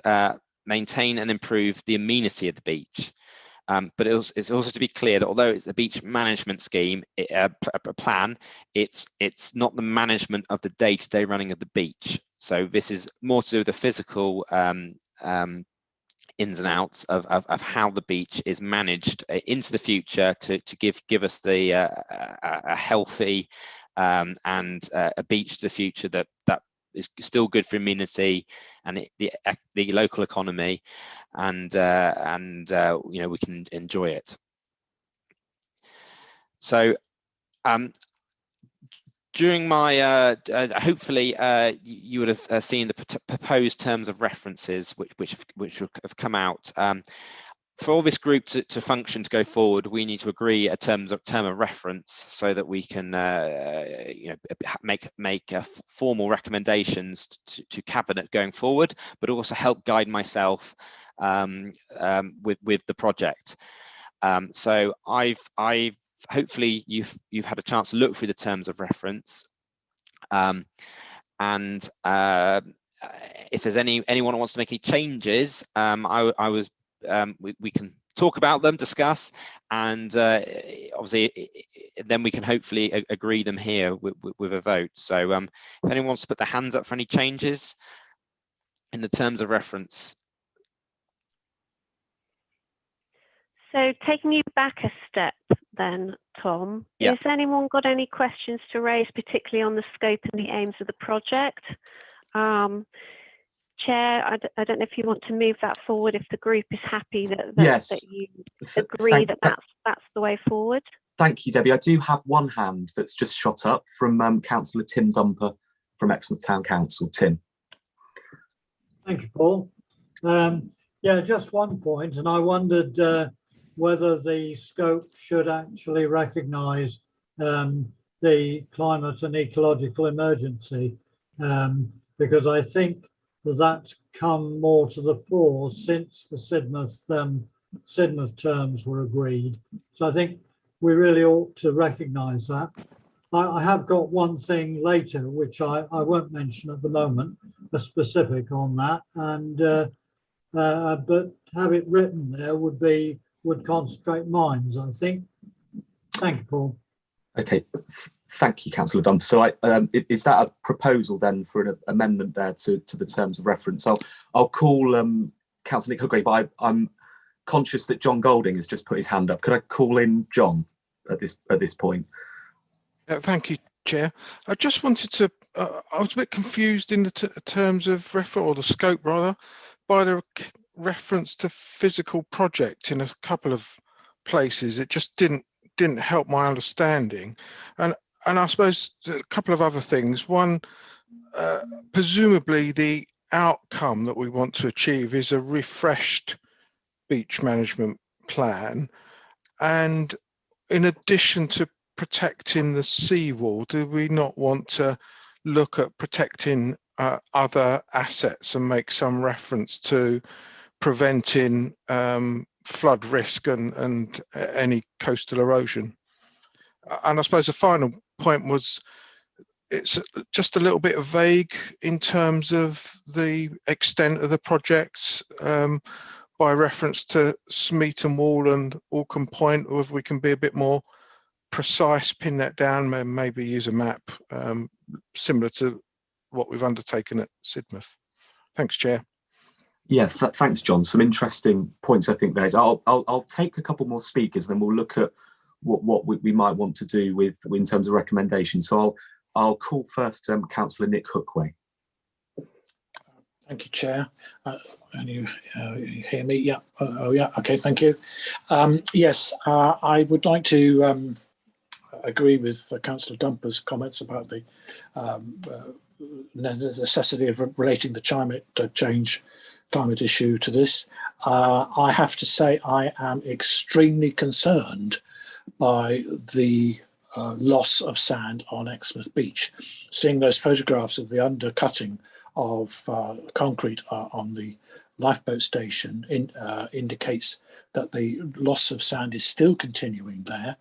[SPEAKER 7] maintain and improve the amenity of the beach. But it's also to be clear that although it's a beach management scheme, a plan, it's not the management of the day-to-day running of the beach. So this is more to do with the physical ins and outs of how the beach is managed into the future to give us the a healthy and a beach to the future that is still good for amenity and the local economy, and we can enjoy it. So during my hopefully you would have seen the proposed terms of references which have come out. For all this group to function, to go forward, we need to agree a term of reference so that we can make formal recommendations to Cabinet going forward, but also help guide myself with the project. So I've hopefully you've had a chance to look through the terms of reference, and if there's anyone who wants to make any changes, we can talk about them, discuss, and obviously then we can hopefully agree them here with a vote. So if anyone wants to put their hands up for any changes in the terms of reference.
[SPEAKER 2] So taking you back a step then, Tom,
[SPEAKER 7] yeah.
[SPEAKER 2] Has anyone got any questions to raise, particularly on the scope and the aims of the project? Chair, I don't know if you want to move that forward if the group is happy that you agree that's the way forward.
[SPEAKER 15] Thank you, Debbie. I do have one hand that's just shot up from Councillor Tim Dumper from Exmouth Town Council. Tim.
[SPEAKER 16] Thank you, Paul. Yeah, just one point, and I wondered whether the scope should actually recognise the climate and ecological emergency, because I think that's come more to the fore since the Sidmouth terms were agreed. So I think we really ought to recognise that. I have got one thing later, which I won't mention at the moment, a specific on that, and but have it written there would be would concentrate mines, I think. Thank you, Paul.
[SPEAKER 15] Okay, thank you, Councillor Dump. So is that a proposal then for an amendment there to the terms of reference? I'll call Councillor Nick Hookrey, but I'm conscious that John Golding has just put his hand up. Could I call in John at this point?
[SPEAKER 8] Thank you, Chair. I just wanted to, I was a bit confused in the terms of or the scope rather, by the reference to physical project in a couple of places. It just didn't help my understanding. And I suppose a couple of other things. One, presumably the outcome that we want to achieve is a refreshed beach management plan. And in addition to protecting the seawall, do we not want to look at protecting other assets and make some reference to preventing flood risk and any coastal erosion? And I suppose the final point was, it's just a little bit vague in terms of the extent of the projects by reference to Smeaton Wall and Orcombe Point, or if we can be a bit more precise, pin that down, maybe use a map similar to what we've undertaken at Sidmouth. Thanks, Chair.
[SPEAKER 15] Yeah, thanks, John. Some interesting points, I think, there. I'll take a couple more speakers, and then we'll look at what we might want to do in terms of recommendations. So I'll call first Councillor Nick Hookway.
[SPEAKER 14] Thank you, Chair. And you hear me? Yeah. Oh, yeah. Okay. Thank you. Yes, I would like to agree with Councillor Dumper's comments about the necessity of relating the climate issue to this. I have to say I am extremely concerned by the loss of sand on Exmouth Beach. Seeing those photographs of the undercutting of concrete on the lifeboat station indicates that the loss of sand is still continuing there,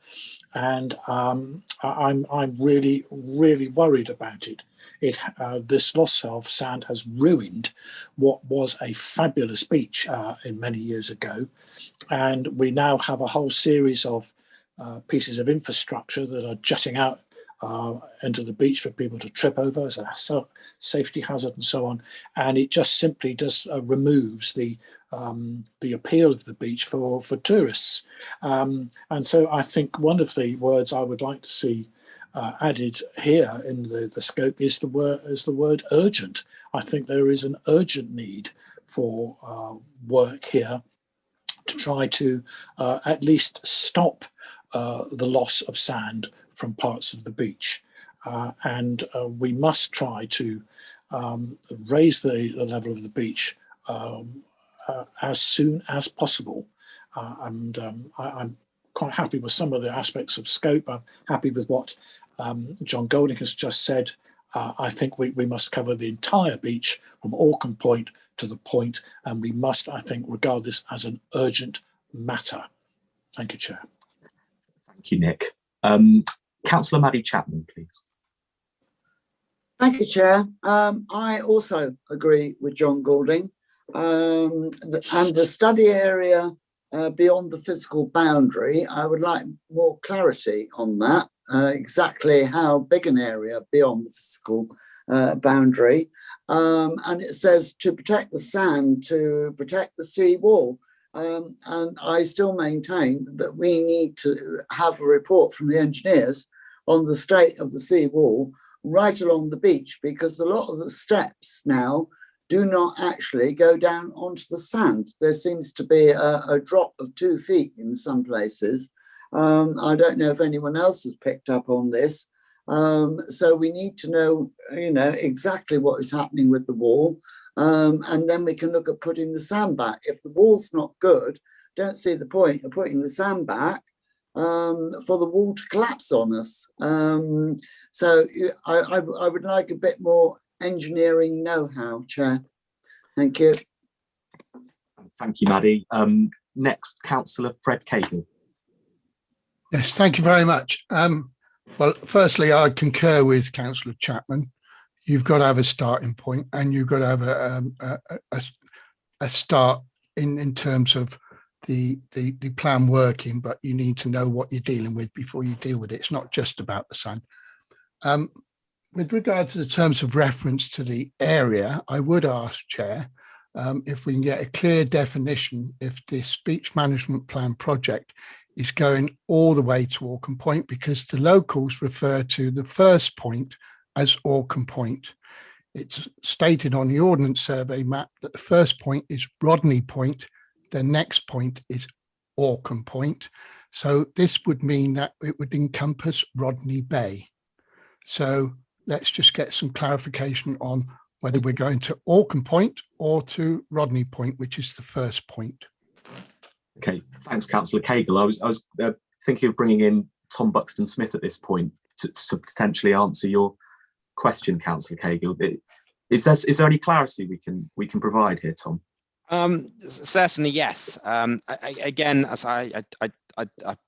[SPEAKER 14] and I'm really worried about it. This loss of sand has ruined what was a fabulous beach in many years ago, and we now have a whole series of pieces of infrastructure that are jutting out into the beach for people to trip over as a safety hazard and so on, and it just simply removes the appeal of the beach for tourists. And so I think one of the words I would like to see added here in the scope is the word urgent. I think there is an urgent need for work here to try to at least stop the loss of sand from parts of the beach, and we must try to raise the level of the beach as soon as possible. I'm quite happy with some of the aspects of scope. I'm happy with what John Golding has just said. I think we must cover the entire beach from Orcombe Point to the point, and we must, I think, regard this as an urgent matter. Thank you, Chair.
[SPEAKER 15] Thank you, Nick. Councillor Maddie Chapman, please.
[SPEAKER 13] Thank you, Chair. I also agree with John Golding. And the study area beyond the physical boundary, I would like more clarity on that, exactly how big an area beyond the physical boundary. And it says to protect the sand, to protect the sea wall. And I still maintain that we need to have a report from the engineers on the state of the sea wall right along the beach, because a lot of the steps now do not actually go down onto the sand. There seems to be a drop of 2 feet in some places. I don't know if anyone else has picked up on this. So we need to know, exactly what is happening with the wall. And then we can look at putting the sand back. If the wall's not good, don't see the point of putting the sand back for the wall to collapse on us. So I would like a bit more engineering know-how, Chair. Thank you.
[SPEAKER 15] Thank you, Maddie. Next, Councillor Fred Kagan.
[SPEAKER 4] Yes, thank you very much. Well, firstly, I concur with Councillor Chapman. You've got to have a starting point, and you've got to have a start in terms of the plan working, but you need to know what you're dealing with before you deal with it. It's not just about the sand. With regard to the terms of reference to the area, I would ask, Chair, if we can get a clear definition if this beach management plan project is going all the way to Orcombe Point, because the locals refer to the first point as Orcombe Point. It's stated on the Ordnance Survey map that the first point is Rodney Point, the next point is Orcombe Point. So this would mean that it would encompass Rodney Bay. So let's just get some clarification on whether we're going to Orcombe Point or to Rodney Point, which is the first point.
[SPEAKER 15] Okay, thanks, Councillor Kagan. I was thinking of bringing in Tom Buxton-Smith at this point to potentially answer your question, Councillor Kagan. Is there any clarity we can provide here, Tom?
[SPEAKER 7] Certainly, yes. Again, as I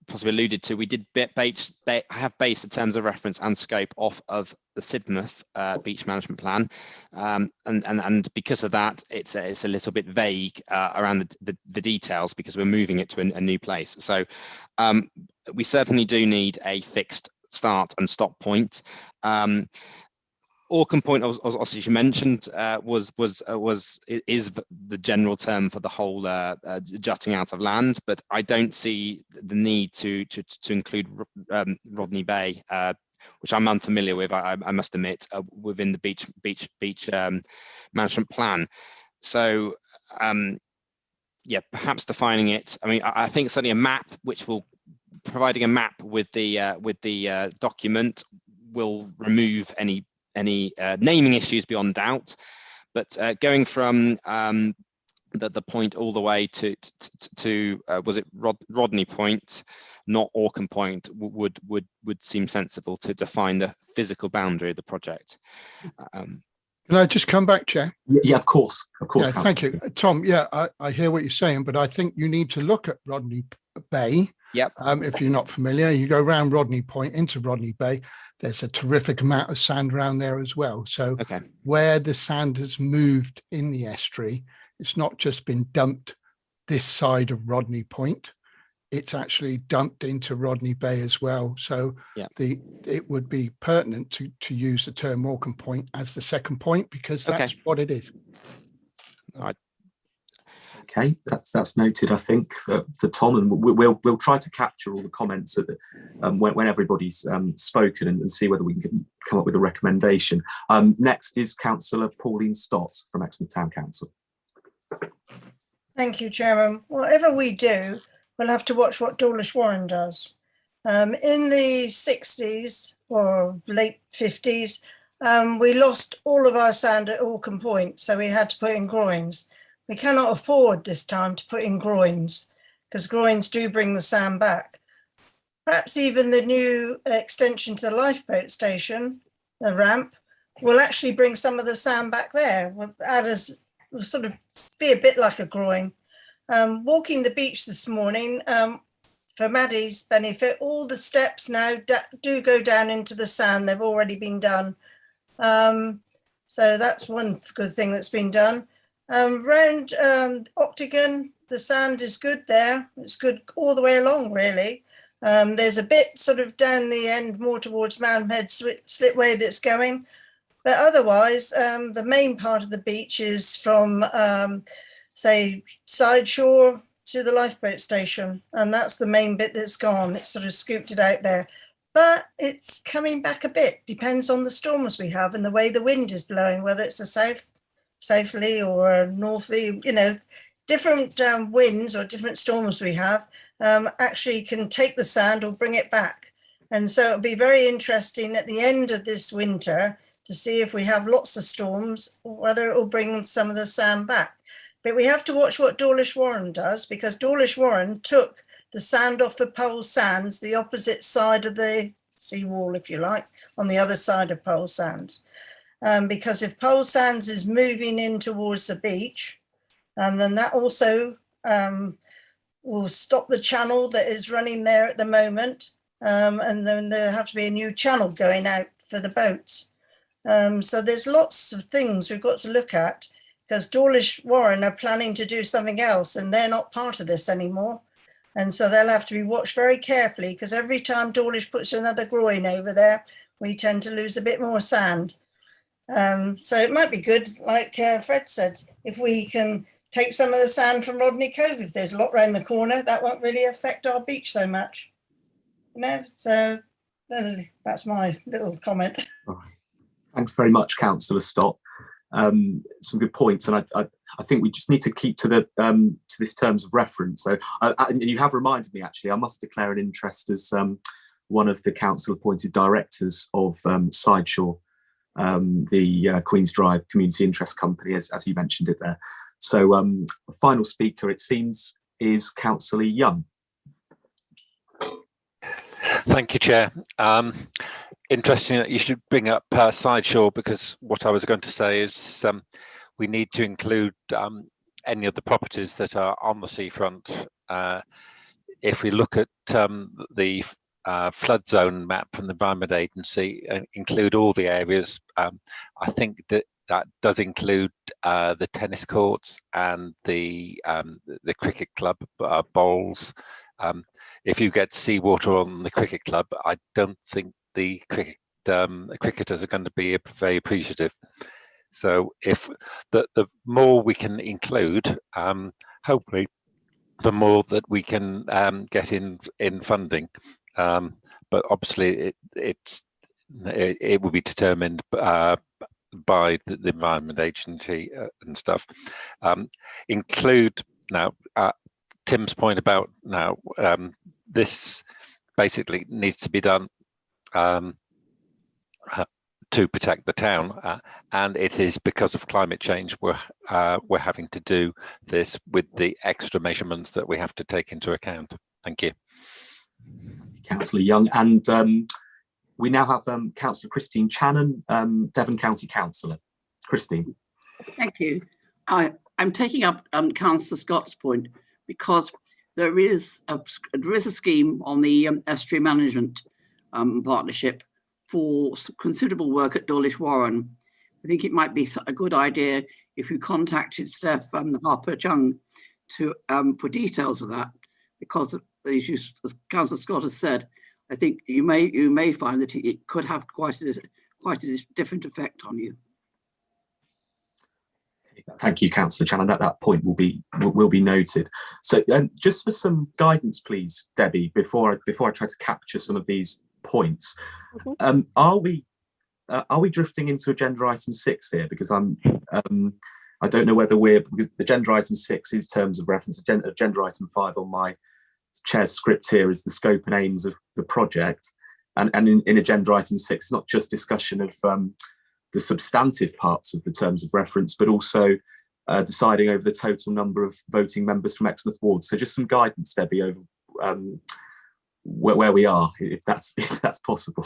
[SPEAKER 7] possibly alluded to, we did have based the terms of reference and scope off of the Sidmouth beach management plan, and because of that, it's a little bit vague around the details because we're moving it to a new place. So we certainly do need a fixed start and stop point. Orcombe Point, as you mentioned, is the general term for the whole jutting out of land, but I don't see the need to include Rodney Bay, which I'm unfamiliar with, I must admit, within the beach management plan. So, yeah, perhaps defining it. I mean, I think certainly a map, providing a map with the document will remove any naming issues beyond doubt, but going from the point all the way to was it Rodney Point, not Orcombe Point, would seem sensible to define the physical boundary of the project.
[SPEAKER 4] Can I just come back, Chair?
[SPEAKER 15] Yeah, of course.
[SPEAKER 4] Yeah, thank you, Tom. Yeah, I hear what you're saying, but I think you need to look at Rodney Bay.
[SPEAKER 7] Yep.
[SPEAKER 4] If you're not familiar, you go around Rodney Point into Rodney Bay. There's a terrific amount of sand around there as well. So where the sand has moved in the estuary, it's not just been dumped this side of Rodney Point. It's actually dumped into Rodney Bay as well. So it would be pertinent to use the term Orcombe Point as the second point, because that's what it is.
[SPEAKER 7] All right.
[SPEAKER 15] Okay, that's noted, I think, for Tom, and we'll try to capture all the comments when everybody's spoken and see whether we can come up with a recommendation. Next is Councillor Pauline Stotts from Exmouth Town Council.
[SPEAKER 1] Thank you, Chairman. Whatever we do, we'll have to watch what Dawlish Warren does. In the 60s or late 50s, we lost all of our sand at Orcombe Point, so we had to put in groins. We cannot afford this time to put in groins because groins do bring the sand back. Perhaps even the new extension to the lifeboat station, the ramp, will actually bring some of the sand back there. Will sort of be a bit like a groin. Walking the beach this morning, for Maddie's benefit, all the steps now do go down into the sand. They've already been done. So that's one good thing that's been done. Round Octagon, the sand is good there. It's good all the way along, really. There's a bit sort of down the end, more towards Manhead Slipway that's going. But otherwise, the main part of the beach is from, say, Side Shore to the lifeboat station. And that's the main bit that's gone. It's sort of scooped it out there. But it's coming back a bit. Depends on the storms we have and the way the wind is blowing, whether it's a southerly or northerly, different winds or different storms we have actually can take the sand or bring it back. And so it'll be very interesting at the end of this winter to see if we have lots of storms, whether it will bring some of the sand back. But we have to watch what Dawlish Warren does, because Dawlish Warren took the sand off of Pole Sands, the opposite side of the seawall, if you like, on the other side of Pole Sands. Because if Pole Sands is moving in towards the beach, then that also will stop the channel that is running there at the moment. And then there'll have to be a new channel going out for the boats. So there's lots of things we've got to look at, because Dawlish Warren are planning to do something else and they're not part of this anymore. And so they'll have to be watched very carefully, because every time Dawlish puts another groin over there, we tend to lose a bit more sand. So it might be good, like Fred said, if we can take some of the sand from Rodney Cove. If there's a lot round the corner, that won't really affect our beach so much. You know, so that's my little comment.
[SPEAKER 15] Thanks very much, Councillor Stott. Some good points, and I think we just need to keep to the to this terms of reference. So you have reminded me, actually, I must declare an interest as one of the council appointed directors of Sideshore, the Queen's Drive Community Interest Company, as you mentioned it there. So final speaker, it seems, is Councillor Young.
[SPEAKER 3] Thank you, Chair. Interesting that you should bring up Sideshore, because what I was going to say is we need to include any of the properties that are on the seafront. If we look at the flood zone map from the Environment Agency, include all the areas, I think that does include the tennis courts and the cricket club bowls. If you get seawater on the cricket club, I don't think the cricketers are going to be very appreciative. So if the more we can include, hopefully the more that we can get in funding. But obviously it will be determined by the Environment Agency and stuff. Include now Tim's point about now this basically needs to be done to protect the town, and it is because of climate change we're having to do this with the extra measurements that we have to take into account. Thank you.
[SPEAKER 15] Councillor Young, and we now have Councillor Christine Channon, Devon County Councillor. Christine.
[SPEAKER 17] Thank you. I'm taking up Councillor Scott's point, because there is a scheme on the estuary management partnership for considerable work at Dawlish Warren. I think it might be a good idea if you contacted Steph Harper Chung to for details of that, because as Councillor Scott has said, I think you may find that it could have quite a different effect on you.
[SPEAKER 15] Thank you, Councillor Channon. That point will be noted. So, just for some guidance, please, Debbie, before I try to capture some of these points, are we drifting into agenda item 6 here? Because I don't know whether because agenda item 6 is terms of reference. Agenda item 5 on my chair's script here is the scope and aims of the project, and in agenda item 6, it's not just discussion of the substantive parts of the terms of reference, but also deciding over the total number of voting members from Exmouth Ward. So just some guidance, Debbie, over where we are, if that's possible.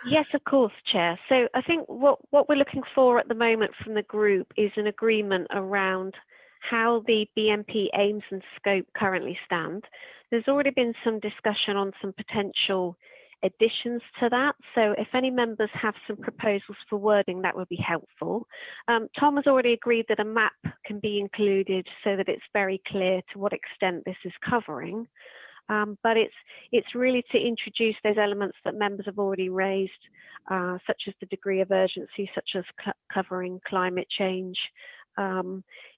[SPEAKER 2] Yes, of course, Chair. So I think what we're looking for at the moment from the group is an agreement around how the BMP aims and scope currently stand. There's already been some discussion on some potential additions to that. So if any members have some proposals for wording, that would be helpful. Tom has already agreed that a map can be included so that it's very clear to what extent this is covering. But it's really to introduce those elements that members have already raised, such as the degree of urgency, such as covering climate change.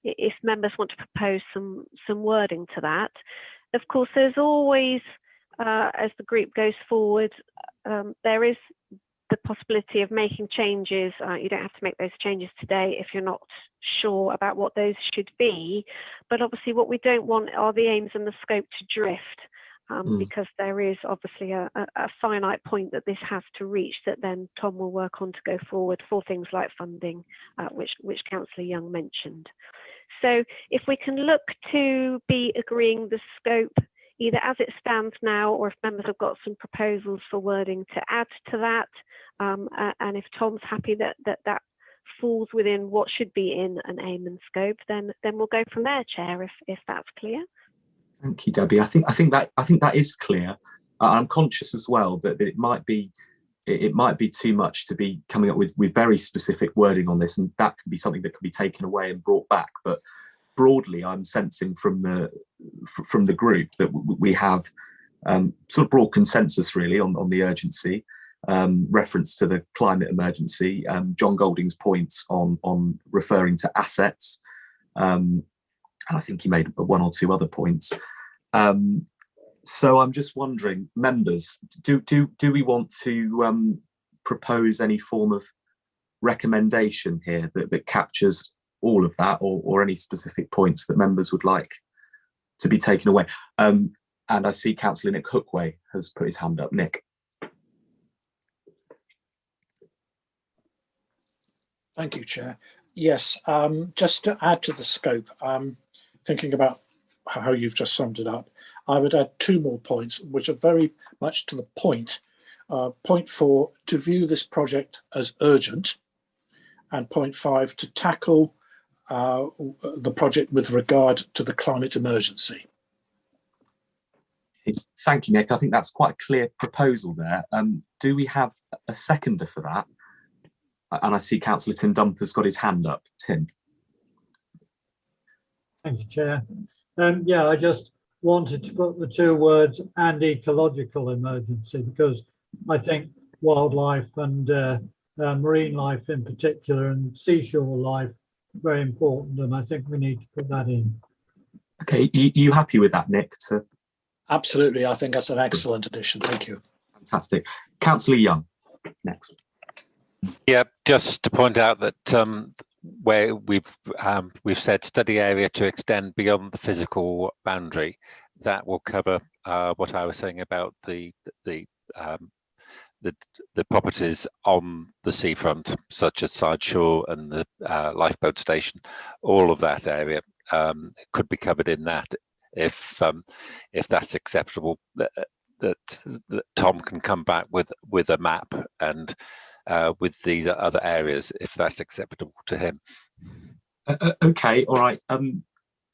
[SPEAKER 2] If members want to propose some wording to that. Of course, there's always, as the group goes forward, there is the possibility of making changes. You don't have to make those changes today if you're not sure about what those should be. But obviously what we don't want are the aims and the scope to drift, because there is obviously a finite point that this has to reach that then Tom will work on to go forward for things like funding, which Councillor Young mentioned. So if we can look to be agreeing the scope either as it stands now, or if members have got some proposals for wording to add to that, and if Tom's happy that falls within what should be in an aim and scope, then we'll go from there, Chair, if that's clear.
[SPEAKER 15] Thank you, Debbie. I think that is clear. I'm conscious as well that it might be it might be too much to be coming up with very specific wording on this, and that can be something that can be taken away and brought back. But broadly, I'm sensing from the group that we have sort of broad consensus really on the urgency, reference to the climate emergency, John Golding's points on referring to assets, and I think he made one or two other points. So I'm just wondering, members, do we want to propose any form of recommendation here that captures all of that, or any specific points that members would like to be taken away? And I see Councillor Nick Hookway has put his hand up. Nick.
[SPEAKER 14] Thank you, Chair. Yes, just to add to the scope, thinking about how you've just summed it up, I would add two more points, which are very much to the point. Point 4, to view this project as urgent, and point 5, to tackle the project with regard to the climate emergency.
[SPEAKER 15] Thank you, Nick. I think that's quite a clear proposal there. Do we have a seconder for that? And I see Councillor Tim Dumper's got his hand up. Tim.
[SPEAKER 16] Thank you, Chair. Yeah, I just wanted to put the two words "and ecological emergency," because I think wildlife and marine life in particular, and seashore life, very important, and I think we need to put that in.
[SPEAKER 15] Okay, you happy with that, Nick?
[SPEAKER 14] Absolutely, I think that's an excellent addition. Thank you.
[SPEAKER 15] Fantastic. Councillor Young, next.
[SPEAKER 3] Yeah, just to point out that where we've said study area to extend beyond the physical boundary, that will cover what I was saying about the properties on the seafront, such as Side Shore and the lifeboat station. All of that area could be covered in that, if that's acceptable. That Tom can come back with a map and with these other areas, if that's acceptable to him.
[SPEAKER 15] Okay, all right.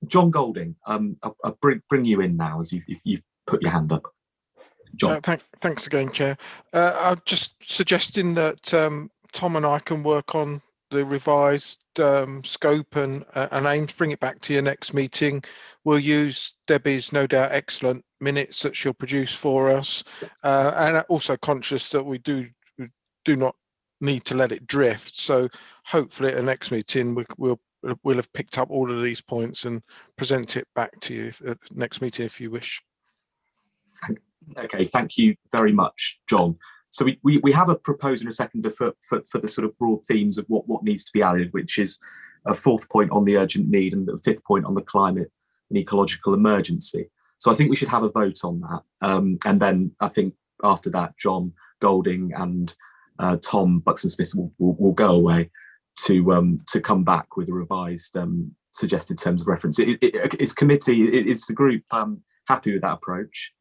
[SPEAKER 15] John Golding, I'll bring you in now as you've put your hand up. John.
[SPEAKER 8] Thanks again, Chair. I'm just suggesting that Tom and I can work on the revised scope and aim to bring it back to your next meeting. We'll use Debbie's no doubt excellent minutes that she'll produce for us, and also conscious that we do not need to let it drift. So hopefully at the next meeting we'll have picked up all of these points and present it back to you at the next meeting if you wish.
[SPEAKER 15] Okay, thank you very much, John. So we have a proposal in a second for the sort of broad themes of what needs to be added, which is a fourth point on the urgent need and the fifth point on the climate and ecological emergency. So I think we should have a vote on that. And then I think after that, John Golding and Tom Buxton-Smith will go away to come back with a revised suggested terms of reference. Is committee, is the group happy with that approach?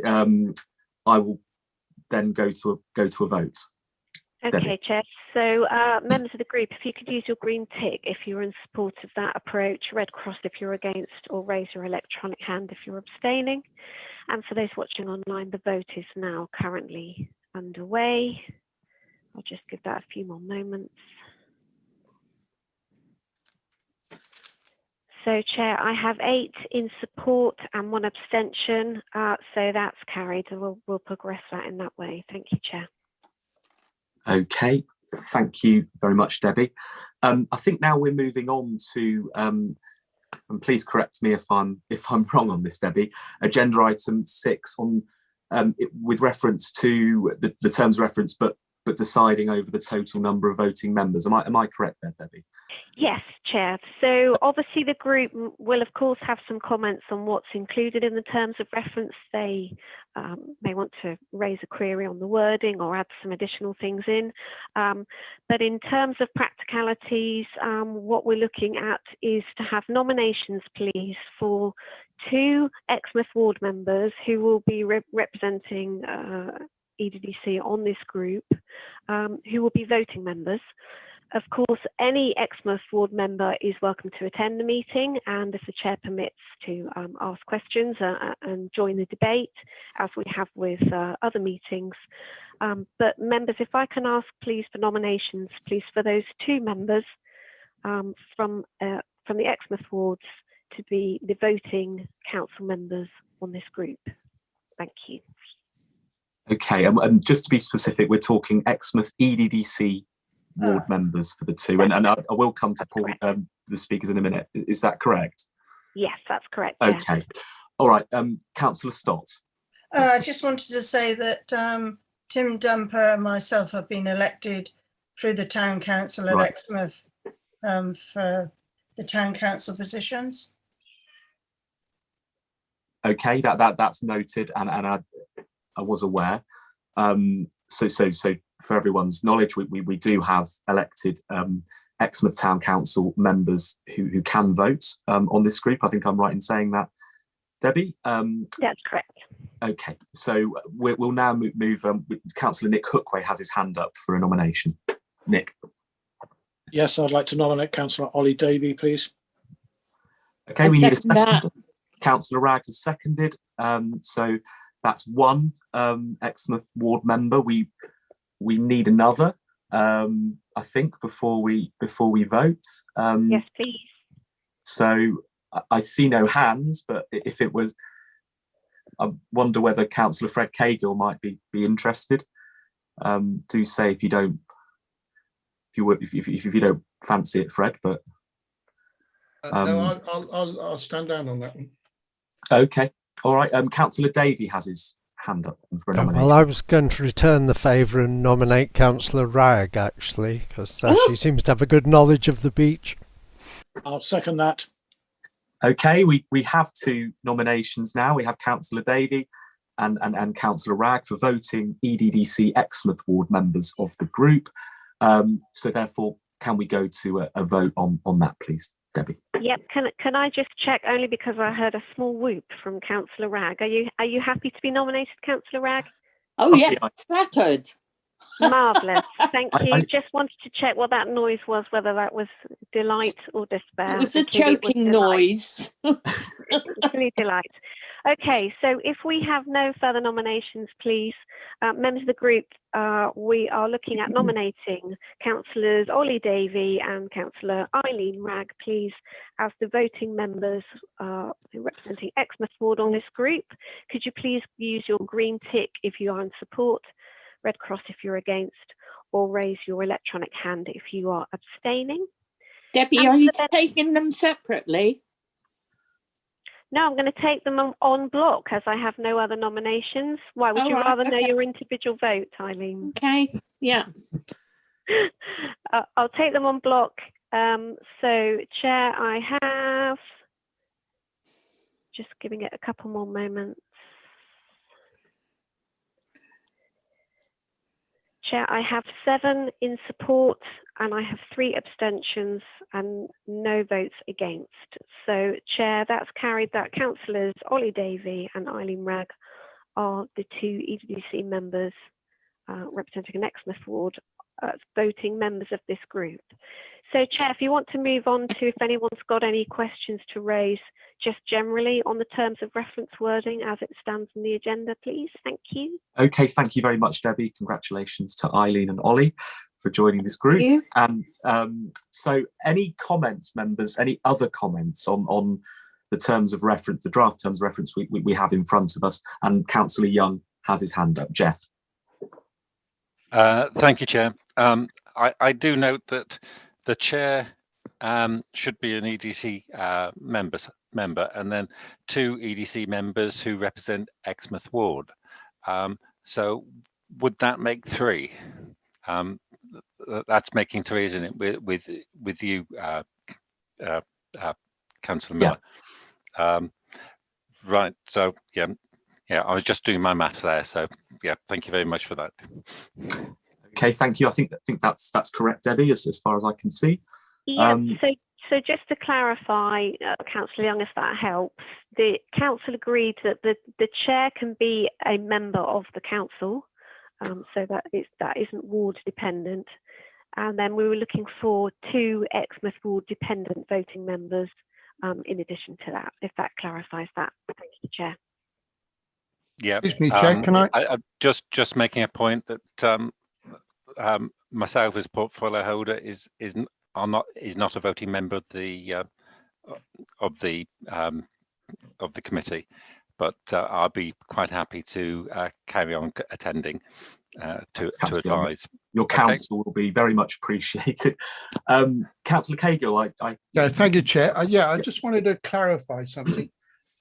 [SPEAKER 15] I will then go to a vote.
[SPEAKER 2] Okay, Debbie. Chair. So members of the group, if you could use your green tick if you're in support of that approach, red cross if you're against, or raise your electronic hand if you're abstaining. And for those watching online, the vote is now currently underway. I'll just give that a few more moments. So, Chair, I have 8 in support and 1 abstention, so that's carried. We'll progress that in that way. Thank you, Chair.
[SPEAKER 15] Okay, thank you very much, Debbie. I think now we're moving on to, and please correct me if I'm wrong on this, Debbie. Agenda item 6 on with reference to the terms of reference, but deciding over the total number of voting members. Am I correct there, Debbie?
[SPEAKER 2] Yes, Chair. So obviously the group will of course have some comments on what's included in the terms of reference. They may want to raise a query on the wording or add some additional things in. But in terms of practicalities, what we're looking at is to have nominations, please, for 2 Exmouth ward members who will be representing EDDC on this group, who will be voting members. Of course, any Exmouth ward member is welcome to attend the meeting, and if the chair permits, to ask questions and join the debate, as we have with other meetings. But members, if I can ask please for nominations, please, for those 2 members from the Exmouth wards to be the voting council members on this group. Thank you.
[SPEAKER 15] Okay, and just to be specific, we're talking Exmouth EDDC ward members for the 2, and I will come to Paul, the speakers in a minute. Is that correct?
[SPEAKER 2] Yes, that's correct.
[SPEAKER 15] Okay,
[SPEAKER 2] yes.
[SPEAKER 15] All right. Councillor Stotts.
[SPEAKER 1] I just wanted to say that Tim Dumper and myself have been elected through the town council at Exmouth for the town council positions.
[SPEAKER 15] Okay, that's noted, and I was aware. So for everyone's knowledge, we do have elected Exmouth Town Council members who can vote on this group. I think I'm right in saying that, Debbie?
[SPEAKER 2] That's correct.
[SPEAKER 15] Okay, so we'll now move. Councillor Nick Hookway has his hand up for a nomination. Nick.
[SPEAKER 14] Yes, I'd like to nominate Councillor Ollie Davey, please.
[SPEAKER 15] Okay, we need a second. Councillor Ragg has seconded. So that's 1 Exmouth ward member. We need another, I think, before we vote.
[SPEAKER 2] Yes, please.
[SPEAKER 15] So I see no hands, but if it was, I wonder whether Councillor Fred Kagan might be interested. Do say if you don't, if you don't fancy it, Fred. But
[SPEAKER 4] no, I'll stand down on that one.
[SPEAKER 15] Okay, all right. Councillor Davey has his hand up for a nomination.
[SPEAKER 6] Well, I was going to return the favour and nominate Councillor Ragg, actually, because she seems to have a good knowledge of the beach.
[SPEAKER 14] I'll second that.
[SPEAKER 15] Okay, we have 2 nominations now. We have Councillor Davey and Councillor Ragg for voting EDDC Exmouth ward members of the group. So therefore, can we go to a vote on that, please, Debbie?
[SPEAKER 2] Yep. Can I just check, only because I heard a small whoop from Councillor Ragg. Are you happy to be nominated, Councillor Ragg?
[SPEAKER 12] Oh yeah, flattered.
[SPEAKER 2] Marvellous. Thank you. Just wanted to check what that noise was, whether that was delight or despair.
[SPEAKER 12] It was a choking noise.
[SPEAKER 2] Clearly delight. Okay, so if we have no further nominations, please, members of the group, we are looking at nominating Councillors Ollie Davey and Councillor Eileen Ragg, please, as the voting members representing Exmouth ward on this group. Could you please use your green tick if you are in support, red cross if you're against, or raise your electronic hand if you are abstaining.
[SPEAKER 12] Debbie, are you taking them separately?
[SPEAKER 2] No, I'm going to take them on block as I have no other nominations. Why would you rather know your individual vote, Eileen?
[SPEAKER 12] Okay, yeah.
[SPEAKER 2] I'll take them on block. So, Chair, I have, just giving it a couple more moments. Chair, I have 7 in support and I have 3 abstentions and no votes against. So, Chair, that's carried that Councillors Ollie Davey and Eileen Ragg are the 2 EDDC members representing an Exmouth ward voting members of this group. So, Chair, if you want to move on to if anyone's got any questions to raise just generally on the terms of reference wording as it stands on the agenda, please. Thank you.
[SPEAKER 15] Okay, thank you very much, Debbie. Congratulations to Eileen and Ollie for joining this group. And so any comments, members, any other comments on the terms of reference, the draft terms of reference we have in front of us? And Councillor Young has his hand up. Jeff.
[SPEAKER 3] Thank you, Chair. I do note that the Chair should be an EDC member and then 2 EDC members who represent Exmouth ward. So would that make 3? That's making 3, isn't it? With you, Councillor Miller. Yeah. Right. So yeah, I was just doing my math there. So yeah, thank you very much for that.
[SPEAKER 15] Okay, thank you. I think that's correct, Debbie, as far as I can see.
[SPEAKER 2] Yeah. So just to clarify, Councillor Young, if that helps, the council agreed that the chair can be a member of the council, so that isn't ward dependent. And then we were looking for 2 Exmouth ward dependent voting members in addition to that, if that clarifies that. Thank you, Chair.
[SPEAKER 3] Yeah.
[SPEAKER 4] Excuse me, Chair, can I?
[SPEAKER 3] I'm just making a point that myself as portfolio holder is not a voting member of the committee, but I'll be quite happy to carry on attending to advise.
[SPEAKER 15] Your counsel will be very much appreciated. Councillor Cagill,
[SPEAKER 4] Yeah, thank you, Chair. Yeah, I just wanted to clarify something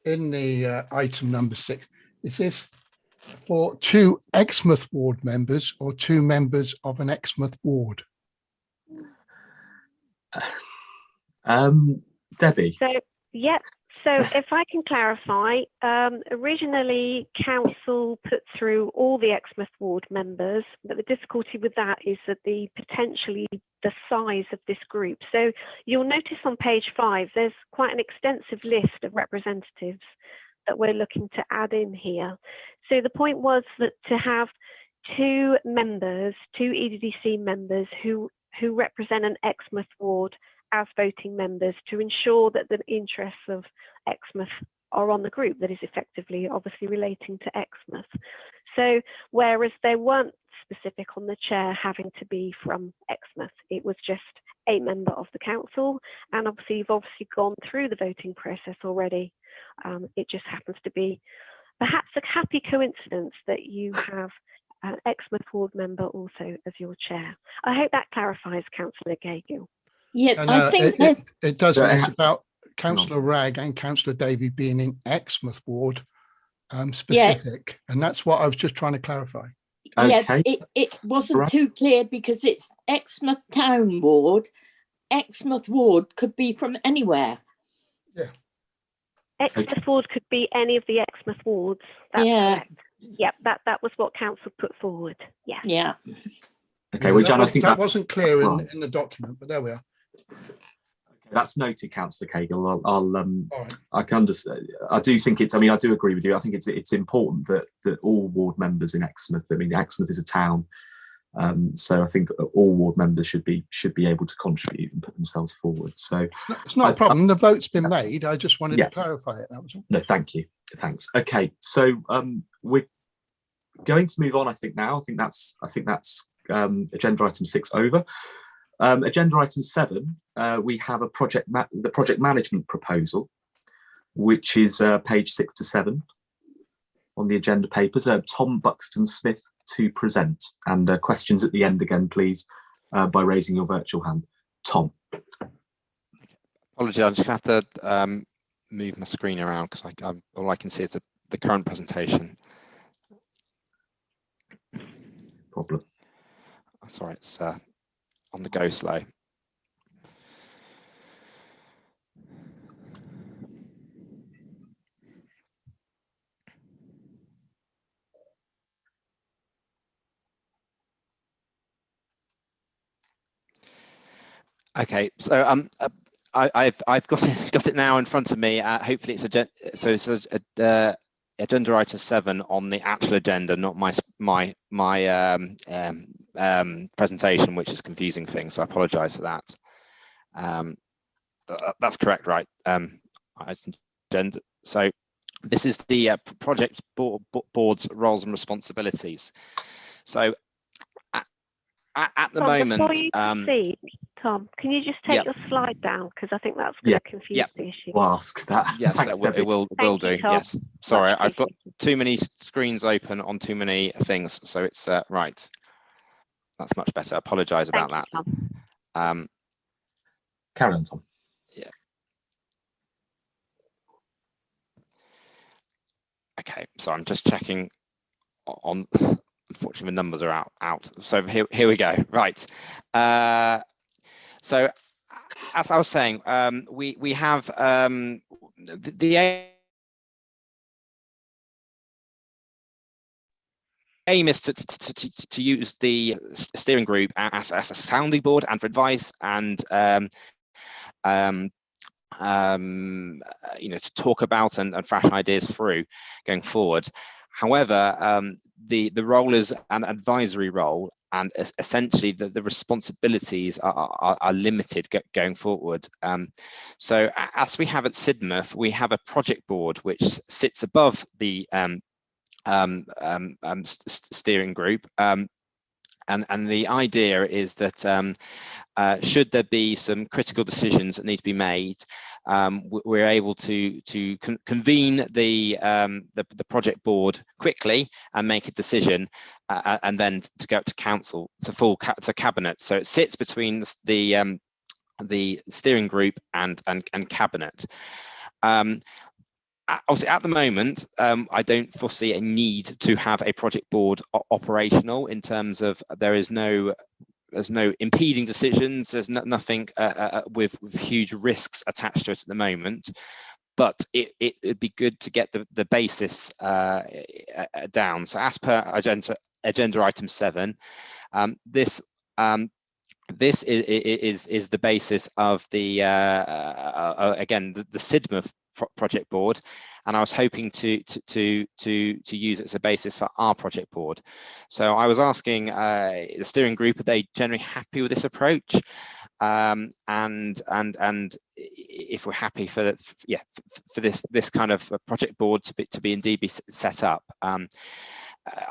[SPEAKER 4] in the item number 6. Is this for 2 Exmouth ward members or 2 members of an Exmouth ward?
[SPEAKER 15] Debbie.
[SPEAKER 2] So, yeah. So if I can clarify, originally council put through all the Exmouth ward members, but the difficulty with that is that potentially the size of this group. So you'll notice on page 5, there's quite an extensive list of representatives that we're looking to add in here. So the point was that to have 2 members, 2 EDDC members who represent an Exmouth ward as voting members, to ensure that the interests of Exmouth are on the group that is effectively obviously relating to Exmouth. So whereas they weren't specific on the chair having to be from Exmouth, it was just a member of the council, and obviously you've gone through the voting process already. It just happens to be perhaps a happy coincidence that you have an Exmouth ward member also as your chair. I hope that clarifies, Councillor Cagill.
[SPEAKER 12] Yeah,
[SPEAKER 4] No,
[SPEAKER 12] I think
[SPEAKER 4] it does. It's about Councillor Ragg and Councillor Davey being in Exmouth ward specific, and that's what I was just trying to clarify.
[SPEAKER 12] Yeah, it wasn't too clear because it's Exmouth Town Ward. Exmouth Ward could be from anywhere.
[SPEAKER 4] Yeah.
[SPEAKER 2] Exmouth Ward could be any of the Exmouth wards. That's correct. Yeah, that was what council put forward. Yeah.
[SPEAKER 12] Yeah.
[SPEAKER 15] Okay, well, Jan, I think
[SPEAKER 4] that wasn't clear in the document, but there we are.
[SPEAKER 15] That's noted, Councillor Cagill. I can understand. I do think it's. I mean, I do agree with you. I think it's important that all ward members in Exmouth. I mean, Exmouth is a town, so I think all ward members should be able to contribute and put themselves forward. So
[SPEAKER 4] it's not a problem. The vote's been made. I just wanted to clarify it. That was all.
[SPEAKER 15] No, thank you. Thanks. Okay, so we're going to move on. I think that's agenda item 6 over. Agenda item 7, we have the project management proposal, which is page 6 to 7 on the agenda papers. Tom Buxton-Smith to present, and questions at the end again, please, by raising your virtual hand. Tom.
[SPEAKER 7] Apologies, I'm just going to have to move my screen around because all I can see is the current presentation.
[SPEAKER 15] Problem.
[SPEAKER 7] Sorry, it's on the go slow. Okay, so I've got it now in front of me. Hopefully it's agenda item 7 on the actual agenda, not my presentation, which is confusing things. So I apologise for that. That's correct, right? So this is the project board's roles and responsibilities. So at the moment,
[SPEAKER 2] before you proceed, Tom, can you just take your slide down, because I think that's going to confuse the issue.
[SPEAKER 15] We'll ask that.
[SPEAKER 7] Yes,
[SPEAKER 15] Thanks,
[SPEAKER 7] it will do.
[SPEAKER 2] Tom.
[SPEAKER 7] Yes, sorry, I've got too many screens open on too many things, so it's right. That's much better. I apologise about that.
[SPEAKER 15] Carry on, Tom.
[SPEAKER 7] Yeah. Okay, so I'm just checking on. Unfortunately, the numbers are out. So here we go. Right. So as I was saying, we have the aim is to use the steering group as a sounding board and for advice and to talk about and thrash ideas through going forward. However, the role is an advisory role, essentially the responsibilities are limited going forward. So as we have at Sidmouth, we have a project board which sits above the steering group. And the idea is that should there be some critical decisions that need to be made, we're able to convene the project board quickly and make a decision, and then to go to council, to cabinet. So it sits between the steering group and cabinet. Obviously, at the moment, I don't foresee a need to have a project board operational, in terms of there's no impeding decisions. There's nothing with huge risks attached to it at the moment. But it'd be good to get the basis down. So as per agenda item 7, this is the basis of the again the Sidmouth project board, and I was hoping to use it as a basis for our project board. So I was asking the steering group, are they generally happy with this approach? And if we're happy for this kind of project board to be indeed set up.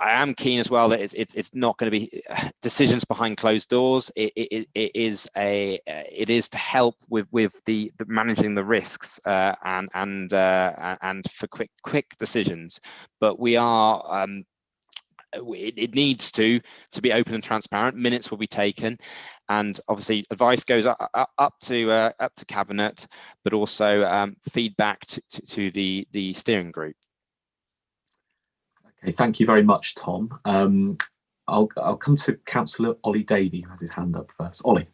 [SPEAKER 7] I am keen as well that it's not going to be decisions behind closed doors. It is to help with the managing the risks and for quick decisions. But we are it needs to be open and transparent. Minutes will be taken, and obviously advice goes up to cabinet, but also feedback to the steering group.
[SPEAKER 15] Okay, thank you very much, Tom. I'll come to Councillor Ollie Davey, who has his hand up first. Ollie.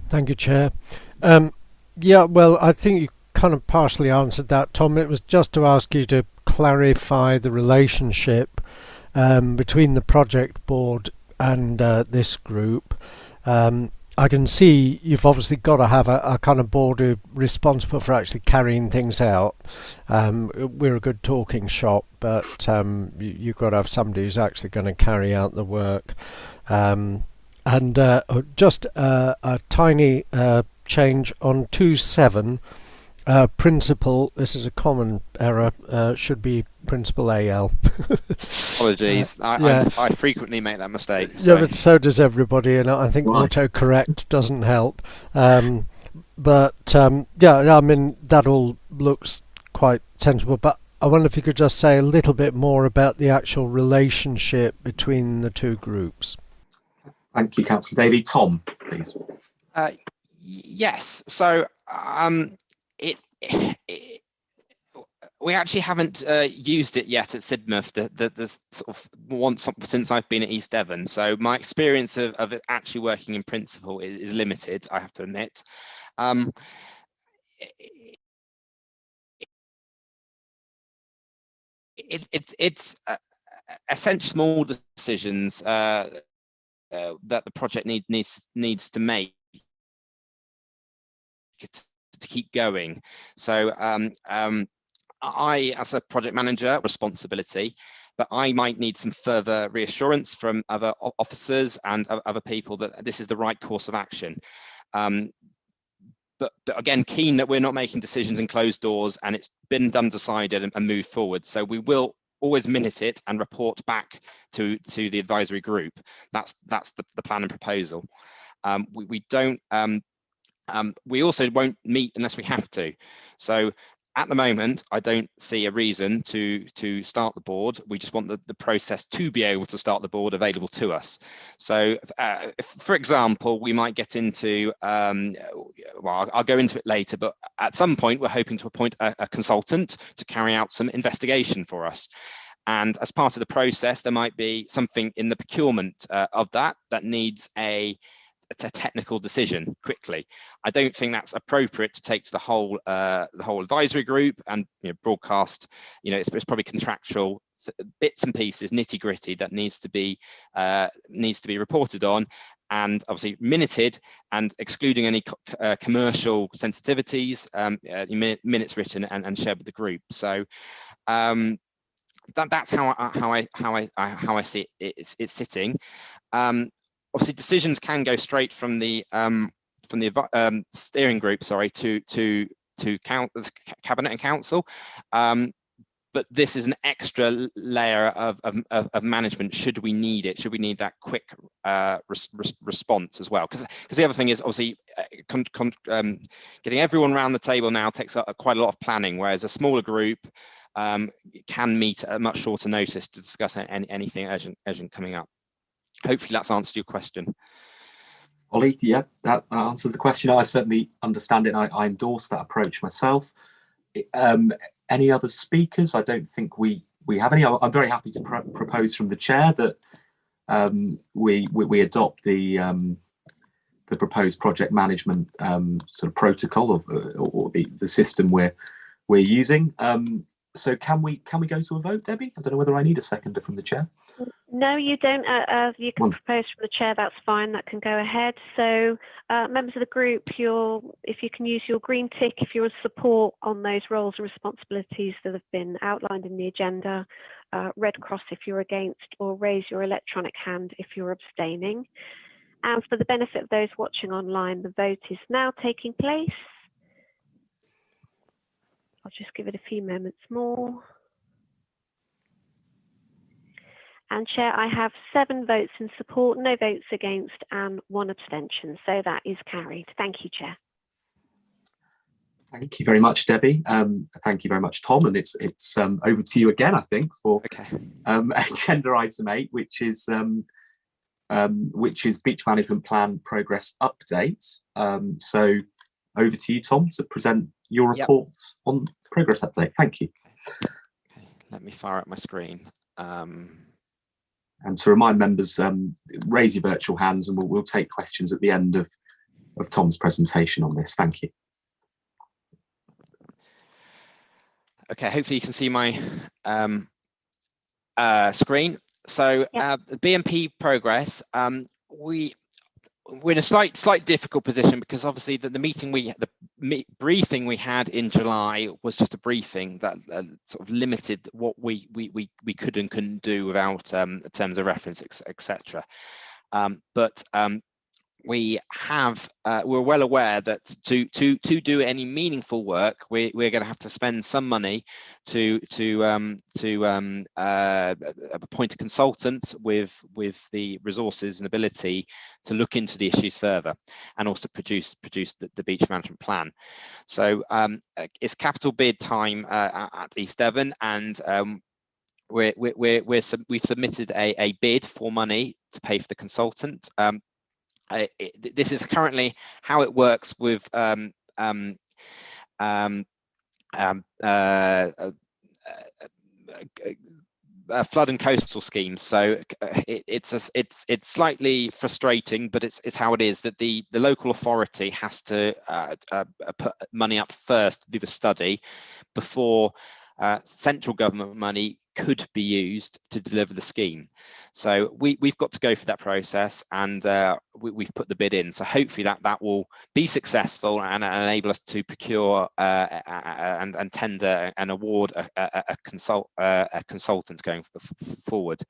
[SPEAKER 6] Thank you, Chair. Yeah, well, I think you kind of partially answered that, Tom. It was just to ask you to clarify the relationship between the project board and this group. I can see you've obviously got to have a kind of board who's responsible for actually carrying things out. We're a good talking shop, but you've got to have somebody who's actually going to carry out the work. And just a tiny change on 2.7. Principal, this is a common error, should be Principal AL.
[SPEAKER 7] Apologies, I frequently make that mistake.
[SPEAKER 6] So. Yeah, but so does everybody, and I think autocorrect doesn't help. But yeah, I mean, that all looks quite sensible, but I wonder if you could just say a little bit more about the actual relationship between the two groups.
[SPEAKER 15] Thank you, Councillor Davey. Tom, please.
[SPEAKER 7] Yes, so we actually haven't used it yet at Sidmouth, the sort of once since I've been at East Devon. So my experience of it actually working in principle is limited, I have to admit. It's essentially small decisions that the project needs to make to keep going. So I, as a project manager, responsibility, but I might need some further reassurance from other officers and other people that this is the right course of action. But again, keen that we're not making decisions in closed doors and it's been done, decided, and moved forward. So we will always minute it and report back to the advisory group. That's the plan and proposal. We don't. We also won't meet unless we have to. So at the moment, I don't see a reason to start the board. We just want the process to be able to start the board available to us. So, for example, we might get into, well, I'll go into it later, but at some point, we're hoping to appoint a consultant to carry out some investigation for us. And as part of the process, there might be something in the procurement of that needs a technical decision quickly. I don't think that's appropriate to take to the whole advisory group and broadcast. It's probably contractual bits and pieces, nitty gritty that needs to be reported on, and obviously minuted and excluding any commercial sensitivities. Minutes written and shared with the group. So that's how I see it's sitting. Obviously, decisions can go straight from the steering group, sorry, to cabinet and council. But this is an extra layer of management should we need it, should we need that quick response as well. Because the other thing is obviously getting everyone around the table now takes quite a lot of planning, whereas a smaller group can meet at a much shorter notice to discuss anything urgent coming up. Hopefully that's answered your question.
[SPEAKER 15] Ollie, yeah, that answered the question. I certainly understand it. I endorse that approach myself. Any other speakers? I don't think we have any. I'm very happy to propose from the chair that we adopt the proposed project management sort of protocol or the system we're using. So can we go to a vote, Debbie? I don't know whether I need a seconder from the chair.
[SPEAKER 2] No, you don't. You can propose from the chair. That's fine. That can go ahead. So, members of the group, if you can use your green tick if you're in support on those roles and responsibilities that have been outlined in the agenda, red cross if you're against, or raise your electronic hand if you're abstaining. And for the benefit of those watching online, the vote is now taking place. I'll just give it a few moments more. And Chair, I have 7 votes in support, no votes against, and 1 abstention. So that is carried. Thank you, Chair.
[SPEAKER 15] Thank you very much, Debbie. Thank you very much, Tom. And it's over to you again, I think, for agenda item 8, which is beach management plan progress updates. So over to you, Tom, to present your reports on progress update. Thank you.
[SPEAKER 7] Okay. Let me fire up my screen.
[SPEAKER 15] And to remind members, raise your virtual hands and we'll take questions at the end of Tom's presentation on this. Thank you.
[SPEAKER 7] Okay, hopefully you can see my screen. So the BMP progress, we're in a slight difficult position because obviously the briefing we had in July was just a briefing that sort of limited what we could and couldn't do without terms of reference, etc. But we're well aware that to do any meaningful work, we're going to have to spend some money to appoint a consultant with the resources and ability to look into the issues further, and also produce the beach management plan. So it's capital bid time at East Devon, and we've submitted a bid for money to pay for the consultant. This is currently how it works with flood and coastal schemes. So it's slightly frustrating, but it's how it is, that the local authority has to put money up first to do the study before central government money could be used to deliver the scheme. So we've got to go through that process, and we've put the bid in. So hopefully that will be successful and enable us to procure and tender and award a consultant going forward.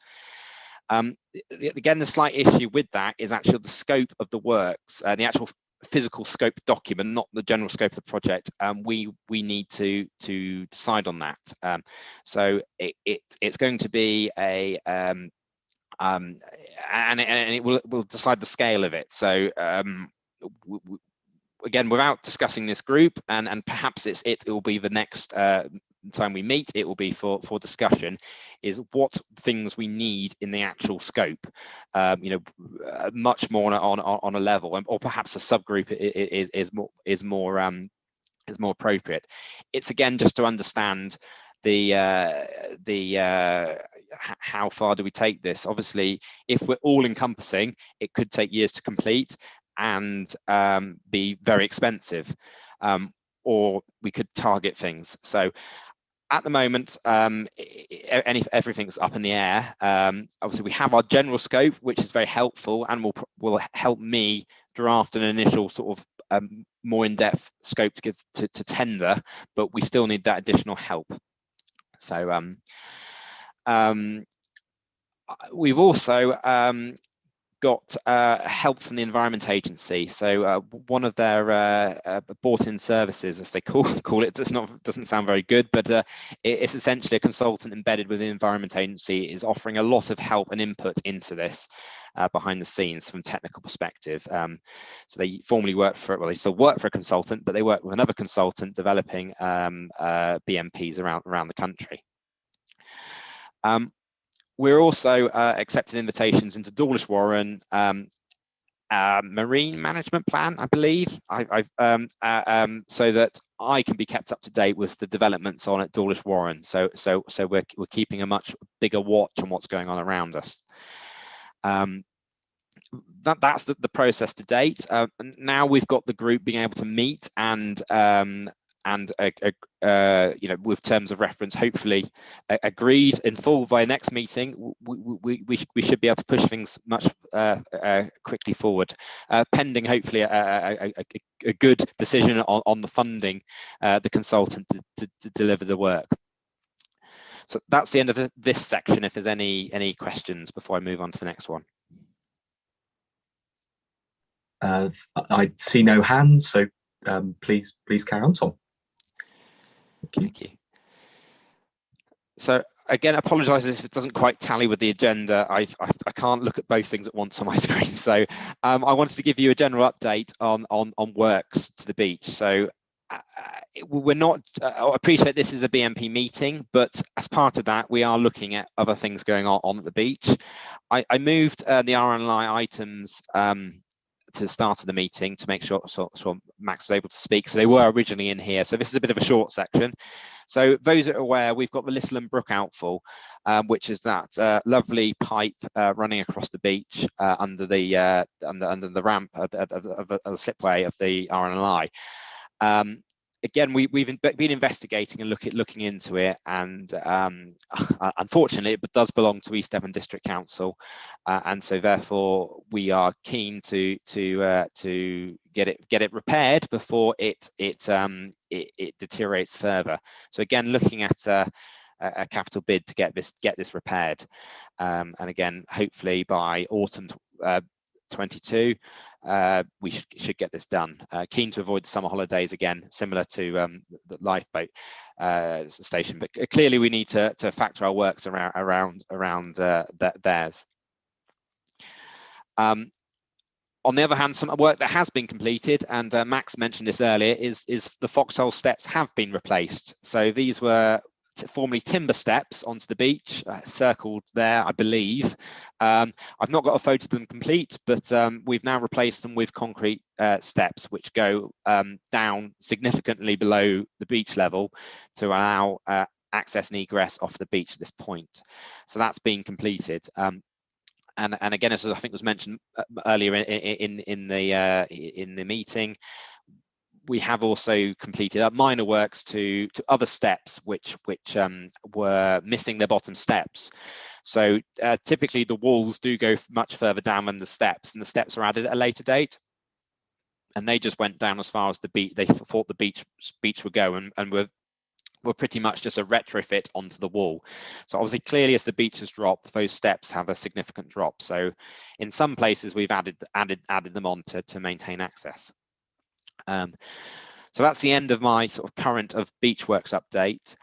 [SPEAKER 7] Again, the slight issue with that is actually the scope of the works, the actual physical scope document, not the general scope of the project. We need to decide on that. So it's going to be and it will decide the scale of it. So again, without discussing this group, and perhaps it will be the next time we meet, it will be for discussion, is what things we need in the actual scope, much more on a level, or perhaps a subgroup is more appropriate. It's again just to understand how far do we take this. Obviously, if we're all encompassing, it could take years to complete and be very expensive, or we could target things. So at the moment, everything's up in the air. Obviously, we have our general scope, which is very helpful and will help me draft an initial sort of more in-depth scope to give to tender, but we still need that additional help. So we've also got help from the Environment Agency. So one of their bought-in services, as they call it, doesn't sound very good, but it's essentially a consultant embedded within the Environment Agency, is offering a lot of help and input into this behind the scenes from technical perspective. So they formerly worked for, well, they still work for a consultant, but they work with another consultant developing BMPs around the country. We're also accepting invitations into Dawlish Warren marine management plan, I believe, so that I can be kept up to date with the developments on at Dawlish Warren. So we're keeping a much bigger watch on what's going on around us. That's the process to date. Now we've got the group being able to meet and with terms of reference hopefully agreed in full by next meeting, we should be able to push things much quickly forward, pending hopefully a good decision on the funding the consultant to deliver the work. So that's the end of this section. If there's any questions before I move on to the next one.
[SPEAKER 15] I see no hands, so please carry on, Tom.
[SPEAKER 7] Thank you. So again, apologise if it doesn't quite tally with the agenda. I can't look at both things at once on my screen. So I wanted to give you a general update on works to the beach. So we're not, I appreciate this is a BMP meeting, but as part of that, we are looking at other things going on at the beach. I moved the RNLI items to the start of the meeting to make sure Max was able to speak. So they were originally in here. So this is a bit of a short section. So those that are aware, we've got the Littleham Brook outfall, which is that lovely pipe running across the beach under the ramp of the slipway of the RNLI. Again, we've been investigating and looking into it, and unfortunately, it does belong to East Devon District Council, and so therefore we are keen to get it repaired before it deteriorates further. So again, looking at a capital bid to get this repaired, and again, hopefully by autumn 22, we should get this done. Keen to avoid the summer holidays again, similar to the lifeboat station, but clearly we need to factor our works around theirs. On the other hand, some work that has been completed, and Max mentioned this earlier, is the foxhole steps have been replaced. So these were formerly timber steps onto the beach, circled there, I believe. I've not got a photo of them complete, but we've now replaced them with concrete steps, which go down significantly below the beach level to allow access and egress off the beach at this point. So that's been completed. And again, as I think was mentioned earlier in the meeting, we have also completed minor works to other steps which were missing their bottom steps. So typically the walls do go much further down than the steps, and the steps are added at a later date. And they just went down as far as the beach. They thought the beach would go, and were pretty much just a retrofit onto the wall. So obviously, clearly, as the beach has dropped, those steps have a significant drop. So in some places, we've added them on to maintain access. So that's the end of my sort of current of beachworks update.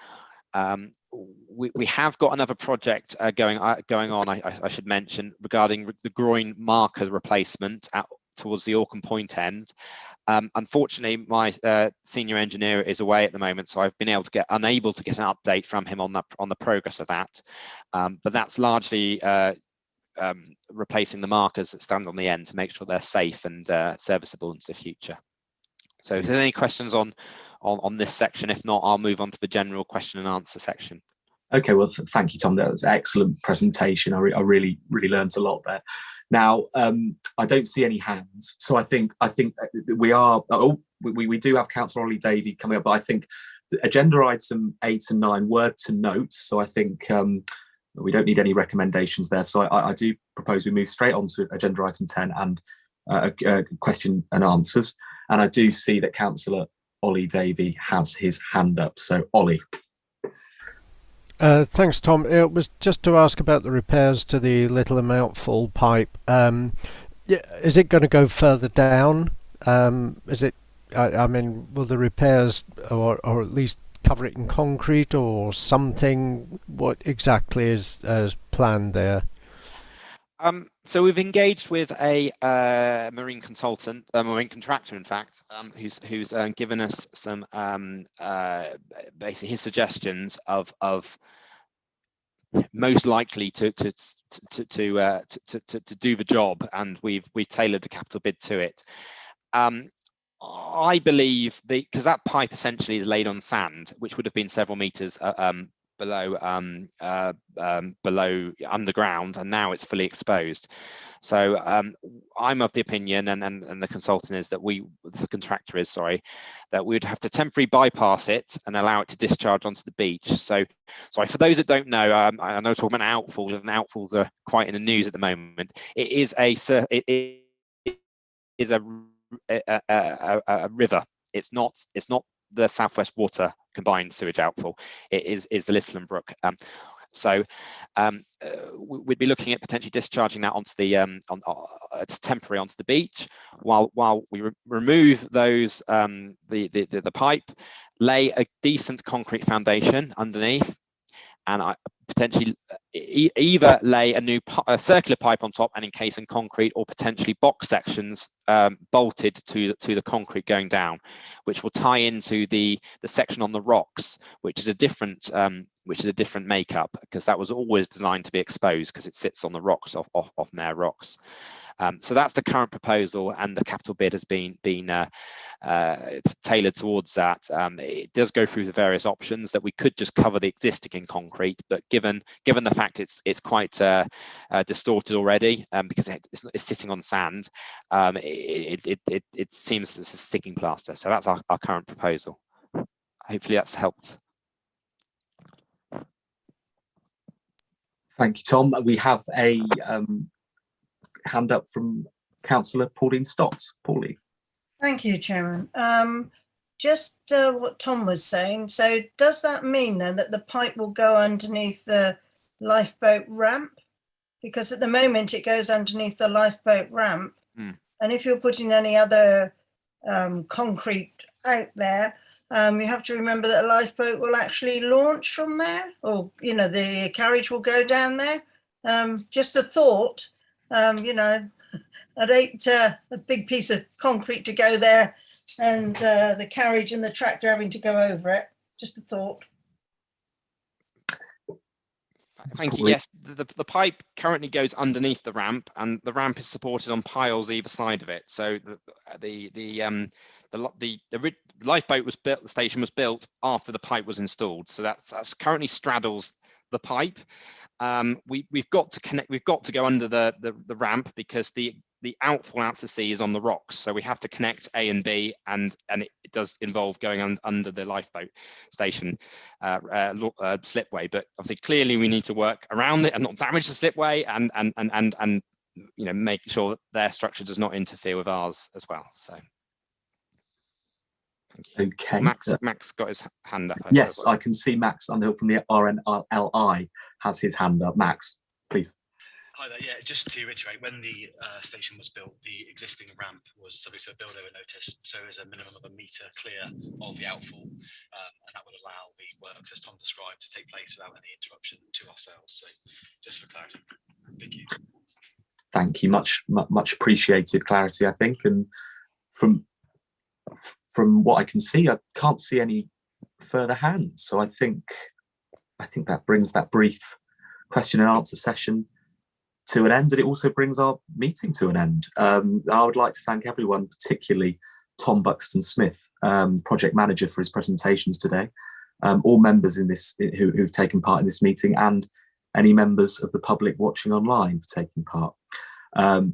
[SPEAKER 7] We have got another project going on, I should mention, regarding the groin marker replacement towards the Orkham Point end. Unfortunately, my senior engineer is away at the moment, so I've been unable to get an update from him on the progress of that. But that's largely replacing the markers that stand on the end to make sure they're safe and serviceable into the future. So if there's any questions on this section, if not, I'll move on to the general question and answer section.
[SPEAKER 15] Okay, well, thank you, Tom. That was an excellent presentation. I really learned a lot there. Now, I don't see any hands, so I think we are. We do have Councillor Ollie Davey coming up, but I think the agenda item 8 and 9 were to note. So I think we don't need any recommendations there. So I do propose we move straight on to agenda item 10 and question and answers. And I do see that Councillor Ollie Davey has his hand up. So Ollie.
[SPEAKER 6] Thanks, Tom. It was just to ask about the repairs to the Little and Mountful pipe. Is it going to go further down? Is it? I mean, will the repairs, or at least cover it in concrete or something? What exactly is planned there?
[SPEAKER 7] So we've engaged with a marine consultant, a marine contractor, in fact, who's given us some basically his suggestions of most likely to do the job, and we've tailored the capital bid to it. I believe because that pipe essentially is laid on sand, which would have been several meters below underground, and now it's fully exposed. So I'm of the opinion, and the consultant is that the contractor is, sorry, that we'd have to temporarily bypass it and allow it to discharge onto the beach. So sorry for those that don't know, I know talking about outfalls, and outfalls are quite in the news at the moment. It is a river. It's not the Southwest Water combined sewage outfall. It is the Little Brook. So we'd be looking at potentially discharging that onto the temporary onto the beach, while we remove those the pipe, lay a decent concrete foundation underneath, and I potentially either lay a circular pipe on top and encase in concrete, or potentially box sections bolted to the concrete going down, which will tie into the section on the rocks, which is a different makeup, because that was always designed to be exposed because it sits on the rocks off Mare Rocks. So that's the current proposal, and the capital bid has been tailored towards that. It does go through the various options that we could just cover the existing in concrete, but given the fact it's quite distorted already, because it's sitting on sand, it seems it's a sticking plaster. So that's our current proposal. Hopefully that's helped.
[SPEAKER 15] Thank you, Tom. We have a hand up from Councillor Pauline Stotts. Pauline.
[SPEAKER 1] Thank you, Chairman. Just what Tom was saying. So does that mean then that the pipe will go underneath the lifeboat ramp? Because at the moment it goes underneath the lifeboat ramp. And if you're putting any other concrete out there, you have to remember that a lifeboat will actually launch from there, or, you know, the carriage will go down there. Just a thought, you know, I'd hate a big piece of concrete to go there and the carriage and the tractor having to go over it. Just a thought.
[SPEAKER 7] Thank you. Yes, the pipe currently goes underneath the ramp, and the ramp is supported on piles either side of it. So the lifeboat was built, the station was built after the pipe was installed. So that's currently straddles the pipe. We've got to connect. We've got to go under the ramp, because the outfall out to sea is on the rocks. So we have to connect A and B, and it does involve going under the lifeboat station slipway. But obviously, clearly, we need to work around it and not damage the slipway, and you know, make sure that their structure does not interfere with ours as well. So.
[SPEAKER 15] Okay.
[SPEAKER 7] Max got his hand up.
[SPEAKER 15] Yes, I can see Max Underhill from the RNLI has his hand up. Max, please.
[SPEAKER 10] Hi there. Yeah, just to reiterate, when the station was built, the existing ramp was subject to a build-over notice, so there's a minimum of 1 metre clear of the outfall, and that would allow the works, as Tom described, to take place without any interruption to ourselves. So, just for clarity, thank you.
[SPEAKER 15] Thank you. Much appreciated clarity, I think, and from what I can see, I can't see any further hands. So I think that brings that brief question and answer session to an end, and it also brings our meeting to an end. I would like to thank everyone, particularly Tom Buxton Smith, project manager, for his presentations today, all members in this who've taken part in this meeting, and any members of the public watching online for taking part.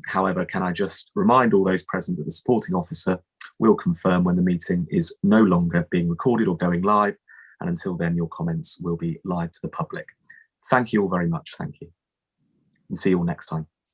[SPEAKER 15] However, can I just remind all those present that the supporting officer will confirm when the meeting is no longer being recorded or going live, and until then your comments will be live to the public. Thank you all very much. Thank you, and see you all next time.